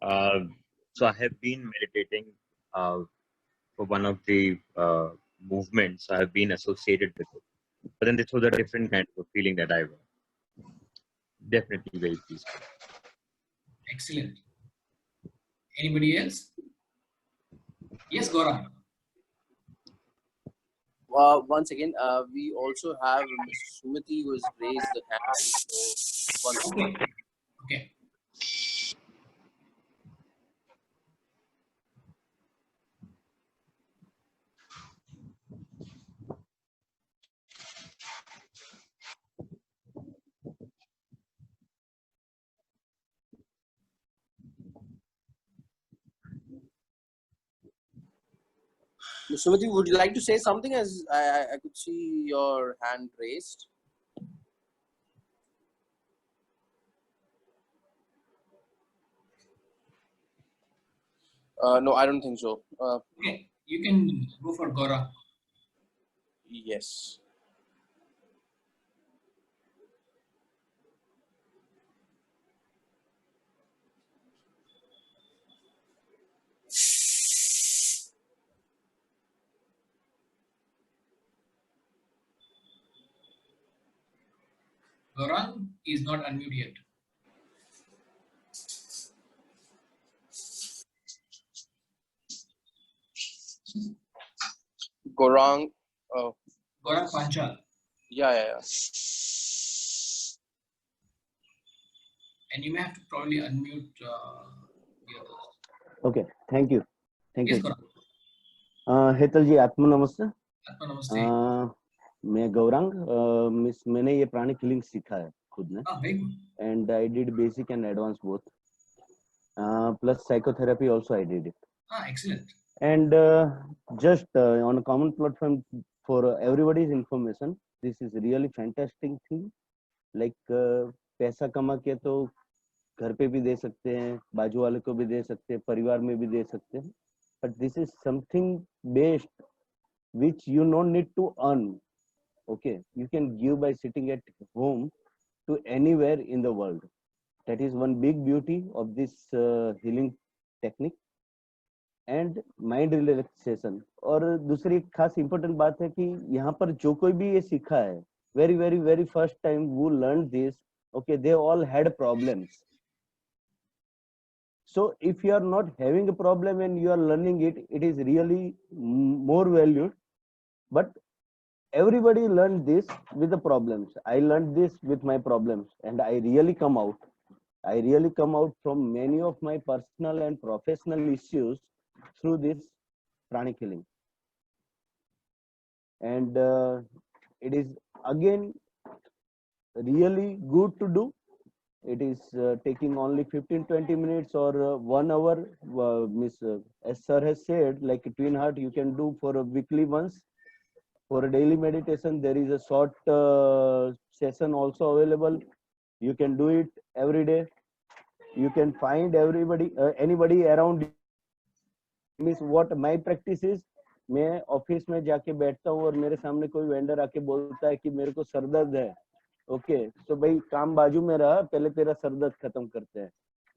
So I have been meditating for one of the movements I have been associated with it. But then this was a different kind of feeling that I was definitely very peaceful. Excellent. Anybody else? Yes, Gaurav. Once again, we also have Ms. Sumati who has raised the hand. So, once again. Okay. Ms. Sumati, would you like to say something? As I could see your hand raised. No, I don't think so. Okay, you can go for Gaurav. Yes. Gaurav is not unmuted yet. Gaurang. Gaurav Panchal. Yeah. And you may have to probably unmute the others. Okay, thank you. Thank Yes, you. Gaurav. Hetal जी, आत्मा नमस्ते। आत्मा नमस्ते। मैं गौरांग, मैंने ये pranic healing सीखा है खुद ने, very good. and I did basic and advanced both. Plus psychotherapy also I did it. Excellent. And just on a common platform for everybody's information, this is really fantastic thing. Like पैसा कमा के तो घर पे भी दे सकते हैं, बाजू वाले को भी दे सकते हैं, परिवार में भी दे सकते हैं. But this is something based which you don't need to earn. Okay, you can give by sitting at home to anywhere in the world. That is one big beauty of this healing technique and mind relaxation. और दूसरी खास important बात है कि यहाँ पर जो कोई भी ये सीखा है, very first time who learned this, okay, they all had problems. So if you are not having a problem and you are learning it, it is really more valued. But everybody learned this with the problems. I learned this with my problems, and I really come out. I really come out from many of my personal and professional issues through this pranic healing. And it is again really good to do. It is taking only 15-20 minutes or 1 hour. As sir has said, like a twin heart, you can do for a weekly once. For a daily meditation, there is a short session also available. You can do it every day. You can find anybody around. Means what my practice is, मैं office में जाके बैठता हूँ और मेरे सामने कोई vendor आके बोलता है कि मेरे को सर दर्द है. ओके, तो भाई काम बाजू में रहा, पहले तेरा सर दर्द खत्म करते हैं.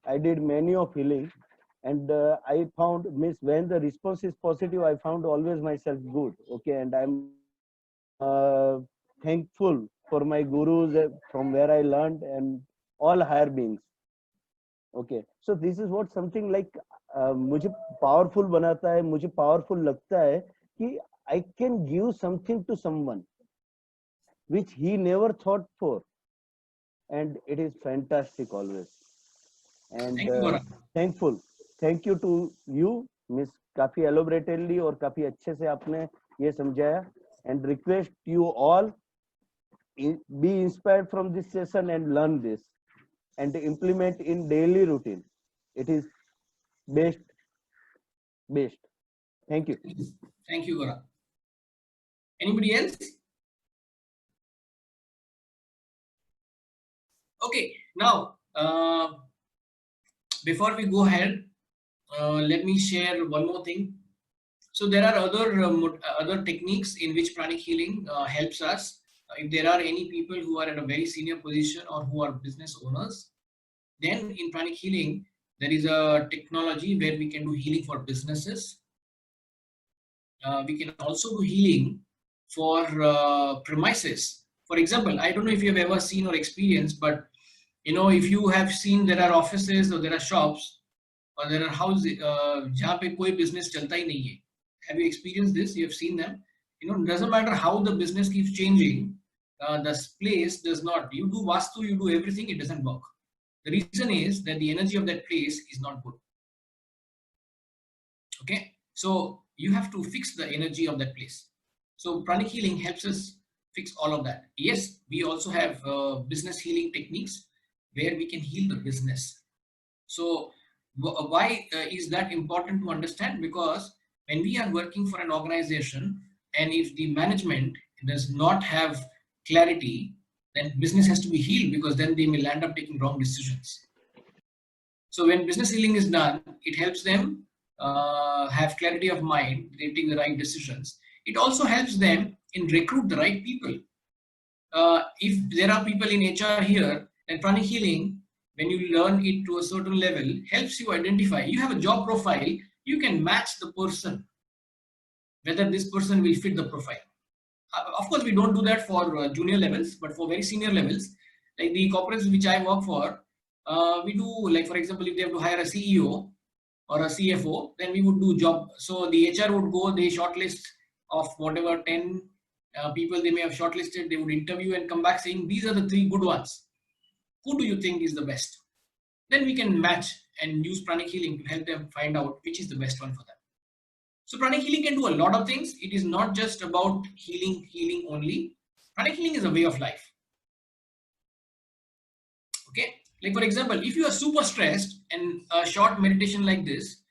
I did many of healing, and I found, means when the response is positive, I found always myself good. Okay, and I'm thankful for my gurus from where I learned and all higher beings. Okay, so this is what something like मुझे powerful बनाता है, मुझे powerful लगता है कि I can give something to someone which he never thought for. and it is fantastic always. And Thank you, Gaurav. thankful. Thank you to you, Miss. काफी elaboratedly और काफी अच्छे से आपने ये समझाया. And request you all be inspired from this session and learn this and implement in daily routine. It is best. Thank you. Thank you, Gaurav. Anybody else? Okay, now before we go ahead, let me share one more thing. So there are other techniques in which pranic healing helps us. If there are any people who are at a very senior position or who are business owners, then in pranic healing there is a technology where we can do healing for businesses. We can also do healing for premises. For example, I don't know if you have ever seen or experienced, but you know, if you have seen, there are offices or there are shops or there are houses जहाँ पे कोई business चलता ही नहीं है. Have you experienced this? You have seen them. You know, it doesn't matter how the business keeps changing, the place does not. You do vastu, you do everything, it doesn't work. The reason is that the energy of that place is not good. Okay, so you have to fix the energy of that place. So pranic healing helps us fix all of that. Yes, we also have business healing techniques where we can heal the business. So why is that important to understand? Because when we are working for an organization and if the management does not have clarity, then business has to be healed, because then they may land up taking wrong decisions. So when business healing is done, it helps them have clarity of mind, they take the right decisions. It also helps them in recruit the right people. If there are people in HR here, then pranic healing, when you learn it to a certain level, helps you identify. You have a job profile, you can match the person, whether this person will fit the profile. Of course, we don't do that for junior levels, but for very senior levels, like the corporates which I work for, we do, like for example, if they have to hire a CEO or a CFO, then we would do job. So the HR would go, they shortlist of whatever 10 people they may have shortlisted, they would interview and come back saying, these are the 3 good ones. Who do you think is the best? Then we can match and use pranic healing to help them find out which is the best one for them. So pranic healing can do a lot of things. It is not just about healing only. Pranic healing is a way of life. Okay, like for example, if you are super stressed and a short meditation like this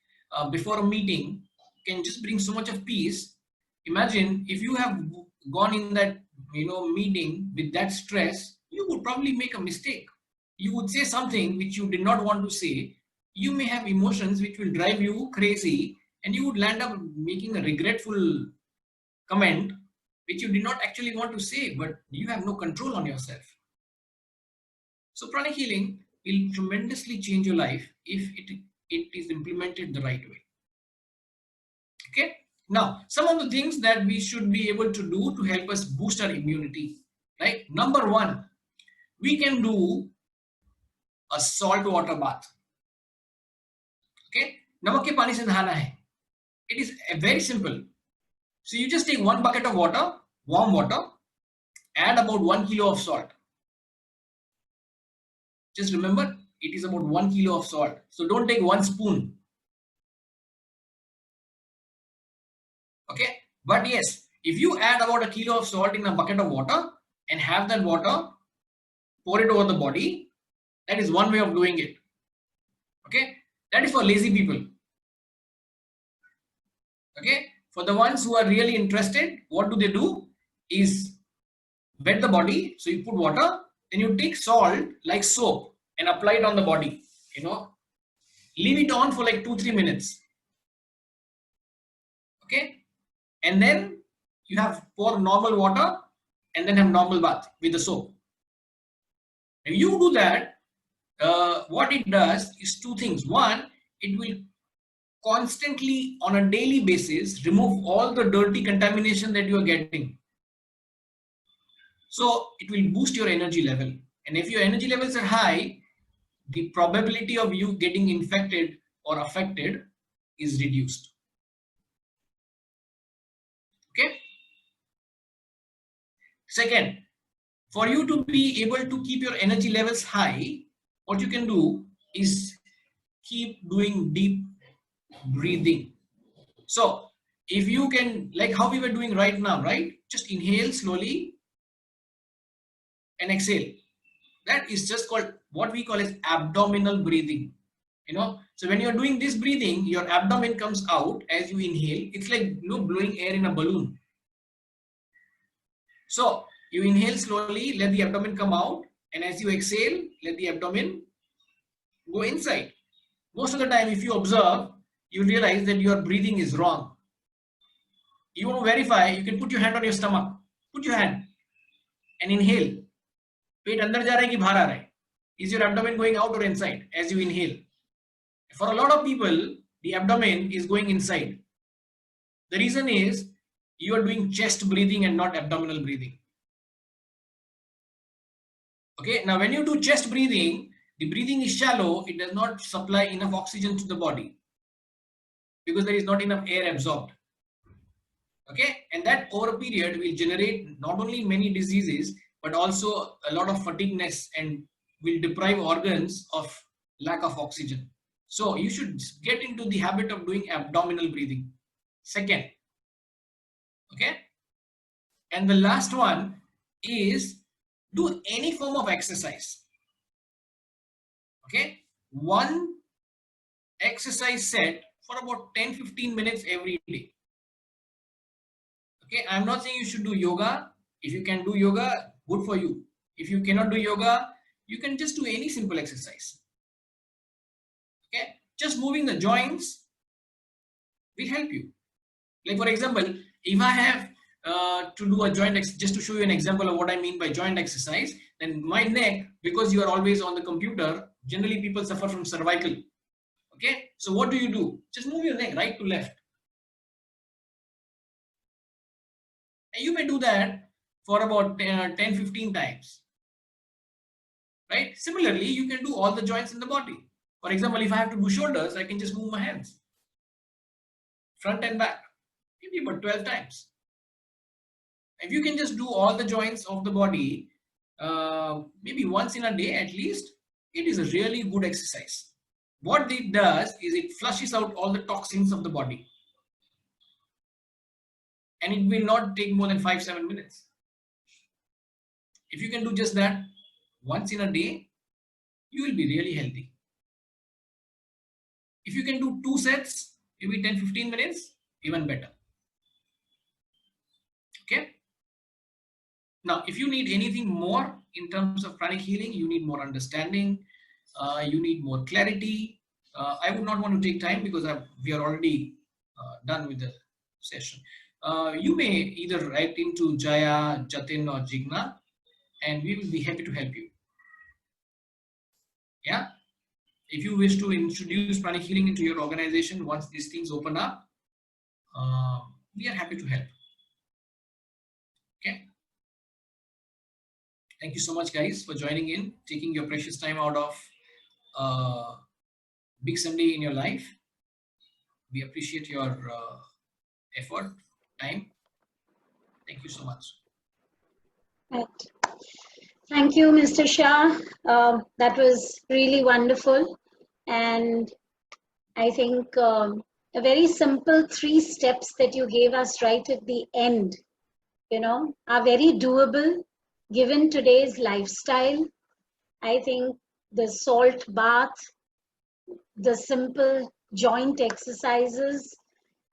before a meeting can just bring so much of peace. Imagine if you have gone in that meeting with that stress, you would probably make a mistake. You would say something which you did not want to say. You may have emotions which will drive you crazy, and you would land up making a regretful comment which you did not actually want to say, but you have no control on yourself. So pranic healing will tremendously change your life if it is implemented the right way. Okay. Now, some of the things that we should be able to do to help us boost our immunity, right? Number 1, we can do a salt water bath. Okay. Namak ke pani se nahana hai. It is very simple. So you just take 1 bucket of water, warm water, add about 1 kilo of salt. Just remember, it is about 1 kilo of salt. So don't take 1 spoon. Okay. But yes, if you add about 1 kilo of salt in a bucket of water and have that water, pour it over the body, that is one way of doing it. Okay. That is for lazy people. Okay. For the ones who are really interested, what do they do is wet the body. So you put water, then you take salt like soap and apply it on the body, leave it on for like 2-3 minutes. Okay. And then you have pour normal water and then have normal bath with the soap. If you do that, what it does is 2 things. 1, it will constantly on a daily basis remove all the dirty contamination that you are getting. So it will boost your energy level. And if your energy levels are high, the probability of you getting infected or affected is reduced. Okay. Second, For you to be able to keep your energy levels high, what you can do is keep doing deep breathing. So if you can, like how we were doing right now, right? Just inhale slowly and exhale. That is just called what we call as abdominal breathing. You know, so when you're doing this breathing, your abdomen comes out as you inhale. It's like blowing air in a balloon. So you inhale slowly, let the abdomen come out, and as you exhale, let the abdomen go inside. Most of the time, if you observe, you realize that your breathing is wrong. You want to verify, you can put your hand on your stomach. Put your hand and inhale. पेट अंदर जा रहा है कि बाहर आ रहा है? Is your abdomen going out or inside as you inhale? For a lot of people, the abdomen is going inside. The reason is you are doing chest breathing and not abdominal breathing. Okay, now when you do chest breathing, the breathing is shallow, it does not supply enough oxygen to the body because there is not enough air absorbed. Okay, and that over a period will generate not only many diseases but also a lot of fatigueness and will deprive organs of lack of oxygen. So you should get into the habit of doing abdominal breathing. Second, okay, and the last one is do any form of exercise. Okay, one exercise set for about 10-15 minutes every day. Okay, I'm not saying you should do yoga. If you can do yoga, good for you. If you cannot do yoga, you can just do any simple exercise. Okay, just moving the joints will help you. Like for example, if I have to do a joint exercise, just to show you an example of what I mean by joint exercise, then my neck, because you are always on the computer, generally people suffer from cervical. Okay, so what do? Just move your neck right to left. And you may do that for about 10-15 times. Right? Similarly, you can do all the joints in the body. For example, if I have to do shoulders, I can just move my hands front and back, maybe about 12 times. If you can just do all the joints of the body, maybe once in a day at least, it is a really good exercise. What it does is it flushes out all the toxins of the body. And it will not take more than 5-7 minutes. If you can do just that once in a day, you will be really healthy. If you can do 2 sets, maybe 10-15 minutes, even better. Okay. Now, if you need anything more in terms of pranic healing, you need more understanding, you need more clarity. I would not want to take time because we are already done with the session. You may either write into Jaya, Jatin or Jigna, and we will be happy to help you. Yeah. If you wish to introduce pranic healing into your organization, once these things open up, we are happy to help. Okay. Thank you so much, guys, for joining in, taking your precious time out of big Sunday in your life. We appreciate your effort, time. Thank you so much. Right. Thank you, Mr. Shah. That was really wonderful. And I think a very simple 3 steps that you gave us right at the end, are very doable given today's lifestyle. I think the salt bath, the simple joint exercises,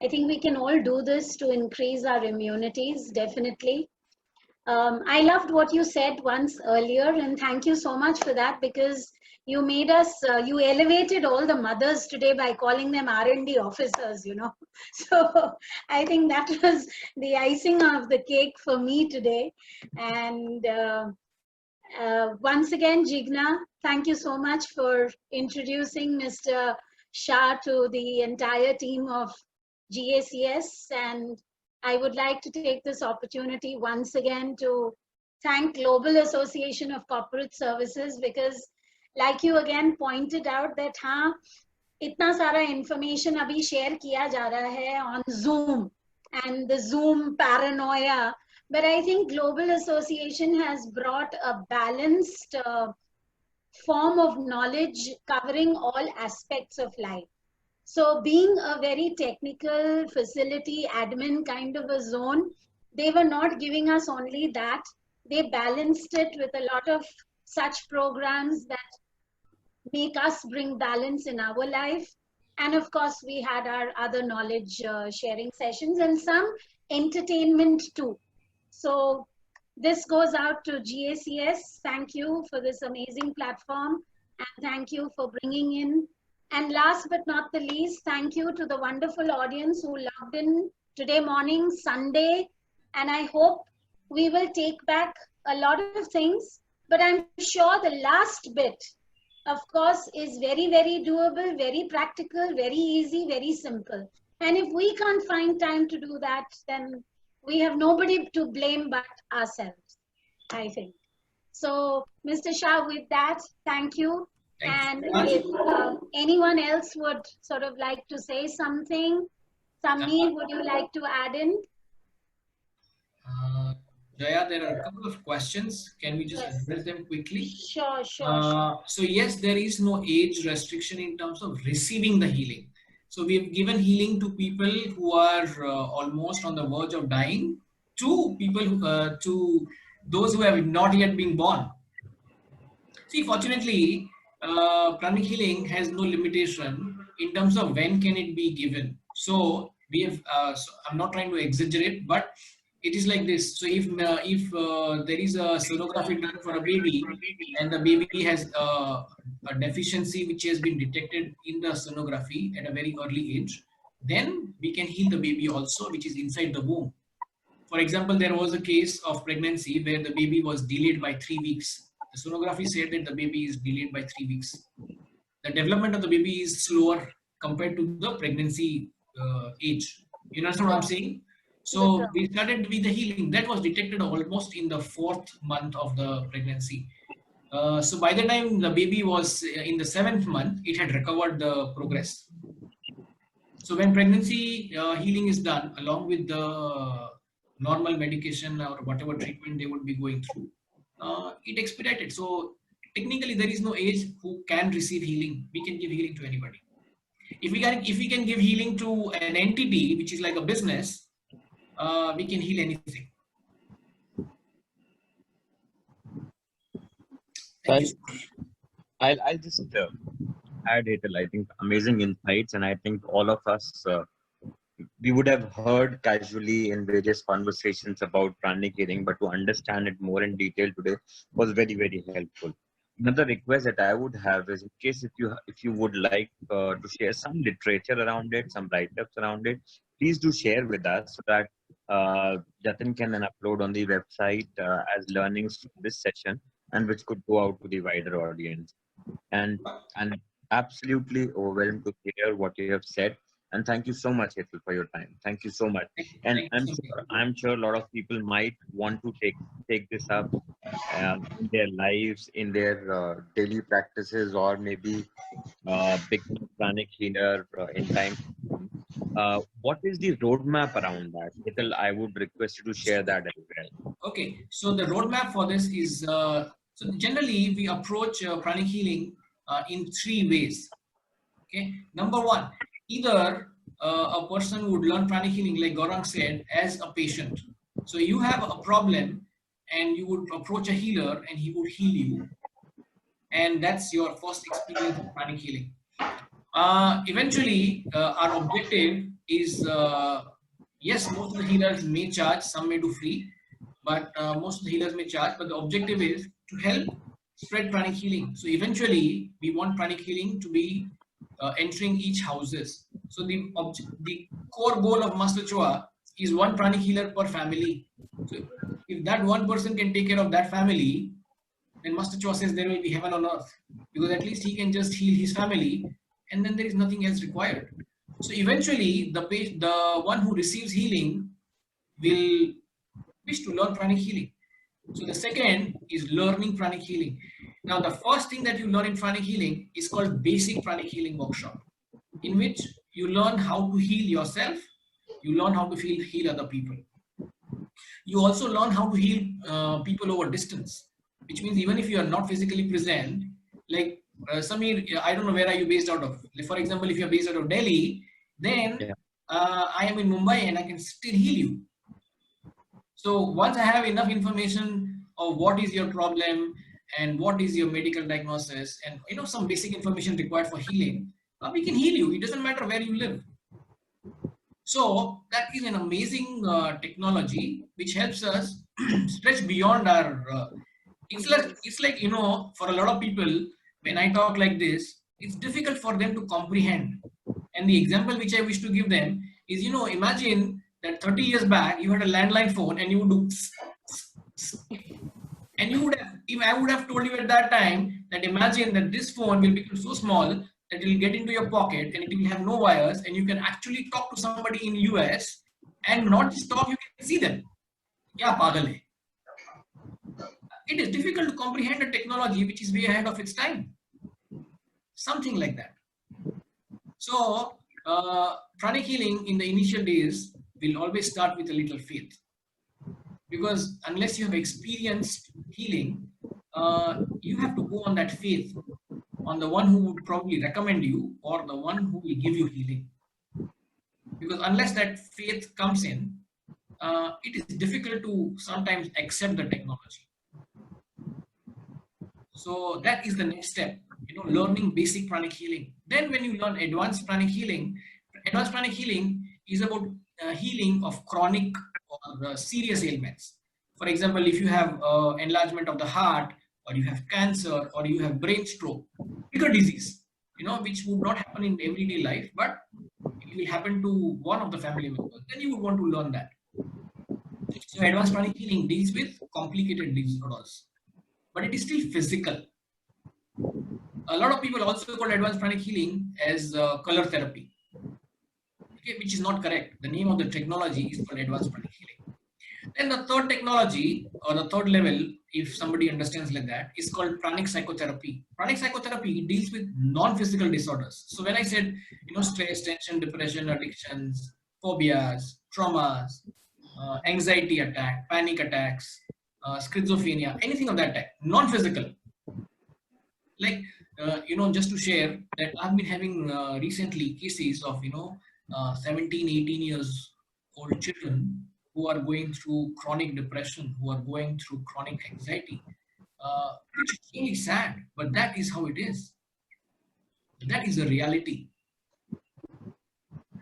I think we can all do this to increase our immunities, definitely. I loved what you said once earlier, and thank you so much for that, because you made us, you elevated all the mothers today by calling them R&D officers, So I think that was the icing of the cake for me today. And once again, Jigna, thank you so much for introducing Mr. Shah to the entire team of GACS. And I would like to take this opportunity once again to thank Global Association of Corporate Services, because like you again pointed out that itna sara information abhi share kiya ja raha hai on Zoom, and the Zoom paranoia But I think Global Association has brought a balanced form of knowledge covering all aspects of life. So being a very technical facility admin kind of a zone, they were not giving us only that. They balanced it with a lot of such programs that make us bring balance in our life. And of course, we had our other knowledge sharing sessions and some entertainment too. So this goes out to GACS. Thank you for this amazing platform. And thank you for bringing in. And last but not the least, thank you to the wonderful audience who logged in today morning, Sunday. And I hope we will take back a lot of things. But I'm sure the last bit, of course, is very, very doable, very practical, very easy, very simple. And if we can't find time to do that, then we have nobody to blame but ourselves, I think. So, Mr. Shah, with that, thank you. And if anyone else would sort of like to say something, Samir, would you like to add in? Jaya, there are a couple of questions. Can we just address them quickly? Sure, sure. So yes, there is no age restriction in terms of receiving the healing. So we have given healing to people who are almost on the verge of dying, to people who, to those who have not yet been born. See, fortunately, pranic healing has no limitation in terms of when can it be given. So we have. So I'm not trying to exaggerate, but it is like this. So if there is a sonography done for a baby and the baby has a deficiency which has been detected in the sonography at a very early age, then we can heal the baby also, which is inside the womb. For example, there was a case of pregnancy where the baby was delayed by 3 weeks. The sonography said that the baby is delayed by 3 weeks. The development of the baby is slower compared to the pregnancy age. You understand what I'm saying? So we started with the healing. That was detected almost in the 4th month of the pregnancy. So by the time the baby was in the 7th month, it had recovered the progress. So when pregnancy healing is done along with the normal medication or whatever treatment they would be going through, it expedited. So technically there is no age who can receive healing. We can give healing to anybody. If we can give healing to an entity which is like a business, we can heal anything. I'll just add it. I think amazing insights, and I think all of us we would have heard casually in various conversations about pranic healing, but to understand it more in detail today was very, very helpful. Another request that I would have is, in case if you would like to share some literature around it, some write-ups around it, please do share with us so that Jatin can then upload on the website as learnings from this session, and which could go out to the wider audience. And absolutely overwhelmed to hear what you have said. And thank you so much, Ethel, for your time. Thank you so much. And I'm sure a lot of people might want to take this up in their lives, in their daily practices, or maybe become a pranic healer in time. What is the roadmap around that? Ethel, I would request you to share that as well. Okay, so the roadmap for this is, so generally we approach pranic healing in 3 ways. Okay, number 1, either a person would learn pranic healing, like Gaurang said, as a patient. So you have a problem and you would approach a healer and he would heal you. And that's your first experience with pranic healing. Eventually, our objective is, yes, most of the healers may charge, some may do free, but most of the healers may charge, but the objective is to help spread pranic healing. So eventually, we want pranic healing to be entering each houses. So the core goal of Master Choa is 1 pranic healer per family. So if that one person can take care of that family, then Master Choa says there will be heaven on earth, because at least he can just heal his family, and then there is nothing else required. So eventually, the one who receives healing will wish to learn pranic healing. So the second is learning pranic healing. Now, the first thing that you learn in pranic healing is called basic pranic healing workshop, in which you learn how to heal yourself, you learn how to heal other people. you also learn how to heal people over distance, which means even if you are not physically present, like Samir, I don't know where are you based out of. Like, for example, if you're based out of Delhi, then Yeah. I am in Mumbai and I can still heal you. So once I have enough information of what is your problem and what is your medical diagnosis and some basic information required for healing, we can heal you. It doesn't matter where you live. So that is an amazing technology which helps us stretch beyond our. It's like for a lot of people, when I talk like this, it's difficult for them to comprehend. And the example which I wish to give them is, imagine that 30 years back you had a landline phone and you would do, and you would have, if I would have told you at that time that imagine that this phone will become so small that it will get into your pocket and it will have no wires and you can actually talk to somebody in US and not just talk, you can see them. Yeah, pagal hai. It is difficult to comprehend a technology which is way ahead of its time. Something like that. So, pranic healing in the initial days will always start with a little faith. Because unless you have experienced healing, you have to go on that faith, on the one who would probably recommend you or the one who will give you healing. Because unless that faith comes in, it is difficult to sometimes accept the technology. So that is the next step, learning basic pranic healing. Then when you learn advanced pranic healing is about healing of chronic or serious ailments. For example, if you have enlargement of the heart, or you have cancer, or you have brain stroke, bigger disease, which would not happen in everyday life, but it will happen to one of the family members, then you would want to learn that. So advanced pranic healing deals with complicated disorders, but it is still physical. A lot of people also call advanced pranic healing as color therapy, okay, which is not correct. The name of the technology is called advanced pranic healing. Then the third technology, or the third level, if somebody understands like that, is called pranic psychotherapy. Pranic psychotherapy deals with non-physical disorders. So when I said, stress, tension, depression, addictions, phobias, traumas, anxiety attack, panic attacks, schizophrenia, anything of that type, non-physical. Like, just to share that I've been having recently cases of, 17, 18 years old children who are going through chronic depression, who are going through chronic anxiety, which is really sad, but that is how it is. That is the reality.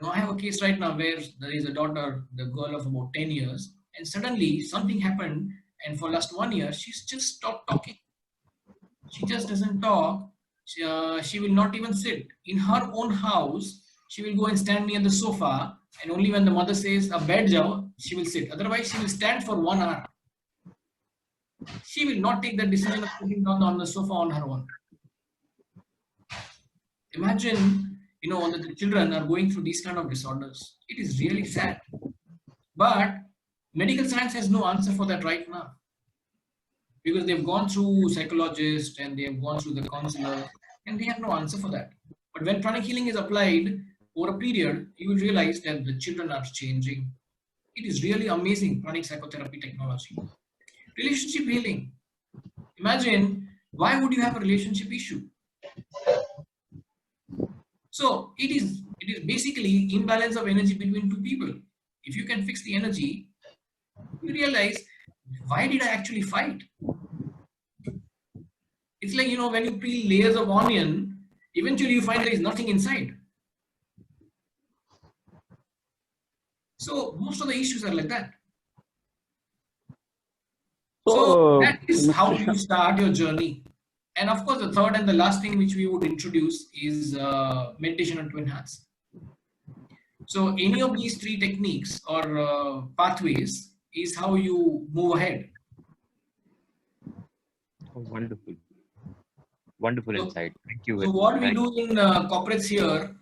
I have a case right now where there is a daughter, the girl of about 10 years, and suddenly something happened, and for last 1 year, she's just stopped talking. She just doesn't talk. She will not even sit. In her own house, she will go and stand near the sofa, and only when the mother says, "Bed jao," she will sit. Otherwise, she will stand for 1 hour. She will not take the decision of sitting down on the sofa on her own. Imagine, that the children are going through these kind of disorders. It is really sad. But medical science has no answer for that right now, because they've gone through psychologists and they have gone through the counselor, and they have no answer for that. But when pranic healing is applied over a period, you will realize that the children are changing. It is really amazing, pranic psychotherapy technology. Relationship healing. Imagine, why would you have a relationship issue? So it is basically imbalance of energy between two people. If you can fix the energy, you realize, why did I actually fight? It's like, when you peel layers of onion, eventually you find there is nothing inside. So most of the issues are like that. So that is how you start your journey. And of course, the third and the last thing which we would introduce is meditation on twin hearts. So any of these three techniques or pathways is how you move ahead. Oh, wonderful. Wonderful insight. Thank you. So what we do in corporates here,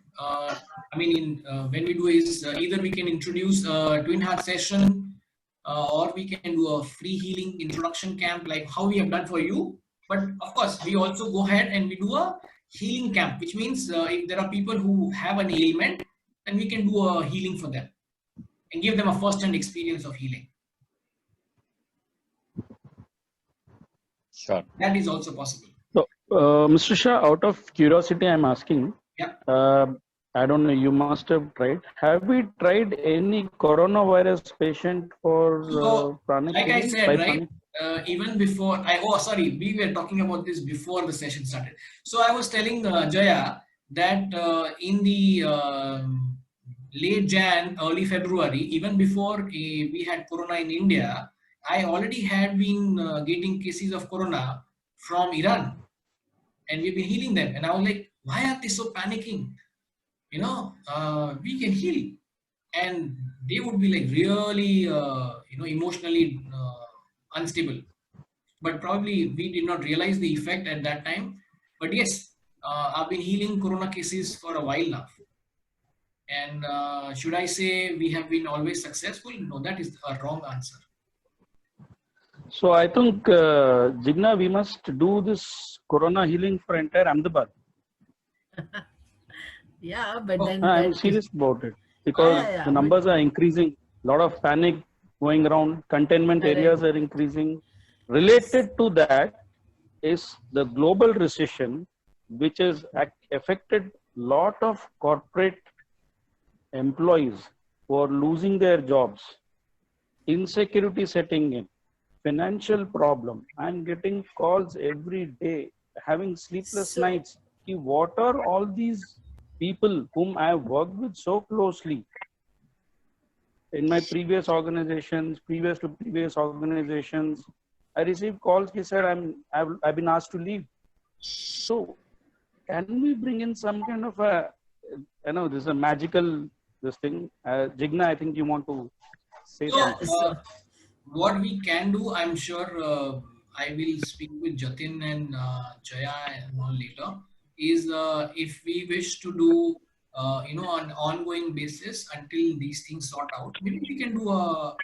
when we do is either we can introduce a twin heart session or we can do a free healing introduction camp like how we have done for you. But of course, we also go ahead and we do a healing camp, which means if there are people who have an ailment, then we can do a healing for them and give them a first-hand experience of healing. Sure. That is also possible. So, Mr. Shah, out of curiosity, I'm asking. Yeah. I don't know. You must have tried. Have we tried any coronavirus patient for So, pranic like I healing said, by right, pranic? even before we were talking about this before the session started. So I was telling Jaya that in the late Jan, early February, even before we had corona in India, I already had been getting cases of corona from Iran, and we've been healing them. And I was like, why are they so panicking? We can heal. And they would be like really, emotionally unstable. But probably we did not realize the effect at that time. But yes, I've been healing corona cases for a while now. And should I say we have been always successful? No, that is a wrong answer. So I think, Jigna, we must do this corona healing for entire Ahmedabad. Yeah, but Oh, then I'm that serious about it because yeah, the but- numbers are increasing. A lot of panic going around. Containment Correct. areas are increasing. Related to that is the global recession, which has affected lot of corporate employees who are losing their jobs, insecurity setting in, financial problem. I'm getting calls every day, having sleepless So- nights. What are all these people whom I have worked with so closely in my previous organizations, previous to previous organizations? I received calls. He said, I've been asked to leave. So can we bring in some kind of a, this is a magical, this thing. Jigna, I think you want to say So, something. what we can do, I'm sure I will speak with Jatin and Jaya and all later, is if we wish to do, on ongoing basis until these things sort out, maybe we can do a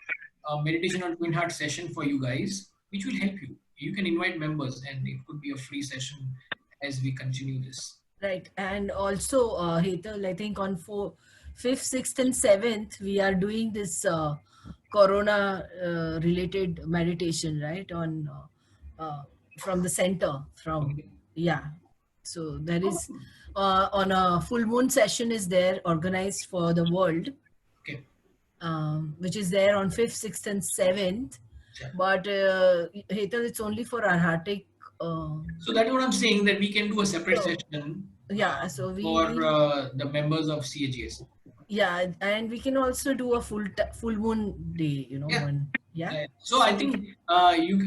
meditation on Twin Heart session for you guys, which will help you. You can invite members and it could be a free session as we continue this. Right. And also, Hetal, I think on 5th, 6th, and 7th, we are doing this corona related meditation, right? On from the center, from, yeah. So there is on a full moon session is there organized for the world, Okay. which is there on 5th, 6th, and 7th. Sure. But Hetal, it's only for Arhatic. So that's what I'm saying, that we can do a separate So, session yeah, so for we the members of CAGS. yeah, and we can also do a full moon day, Yeah. one. Yeah. So I think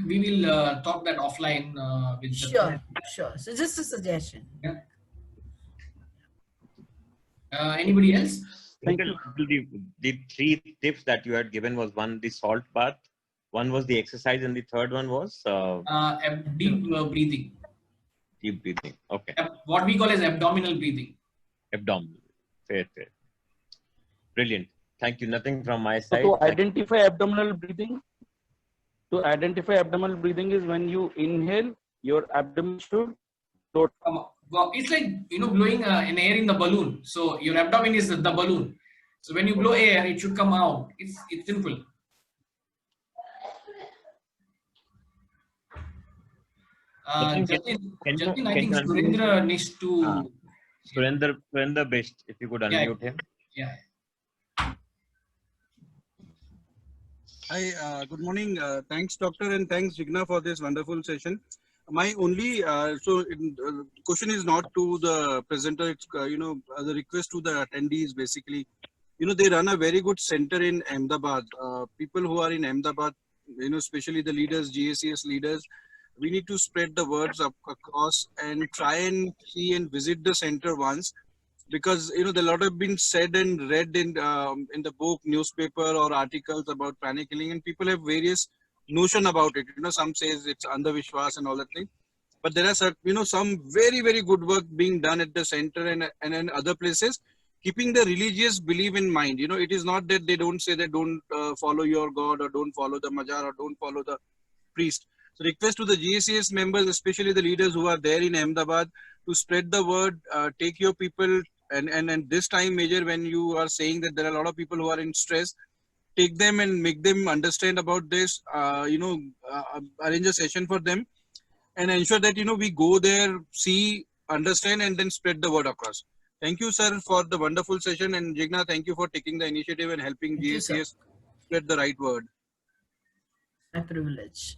we will talk that offline with Sure, sure. So just a suggestion. Yeah. Anybody else? Thank Little- the three tips that you had given was one, the salt bath, one was the exercise, and the third one was Deep breathing. deep breathing. Okay. What we call as abdominal breathing. Abdominal. Fair. Brilliant. Thank you. Nothing from my So side. to identify abdominal breathing, is when you inhale, your abdomen should float. Well, it's like blowing an air in the balloon. So your abdomen is the balloon. So when you blow air, it should come out. It's simple. Jatin, I think Surendra needs to. Surendra Best, if you could unmute him. Yeah. Hi, good morning. Thanks, Doctor, and thanks, Jigna, for this wonderful session. My only question is not to the presenter. It's the request to the attendees. Basically, they run a very good center in Ahmedabad. People who are in Ahmedabad, especially the leaders, GACS leaders, we need to spread the words across and try and see and visit the center once. Because the lot have been said and read in the book, newspaper, or articles about pranic healing, and people have various notion about it. Some says it's andhavishwas and all that thing, but there are some very very good work being done at the center and in other places, keeping the religious belief in mind. It is not that they don't say that don't follow your god or don't follow the majar or don't follow the priest. So request to the GACS members, especially the leaders who are there in Ahmedabad, to spread the word, take your people. And this time, Major, when you are saying that there are a lot of people who are in stress, take them and make them understand about this, arrange a session for them. and ensure that we go there, see, understand, and then spread the word across. Thank you, sir, for the wonderful session, and Jigna, thank you for taking the initiative and helping Thank you, sir. GACS spread the right word. My privilege.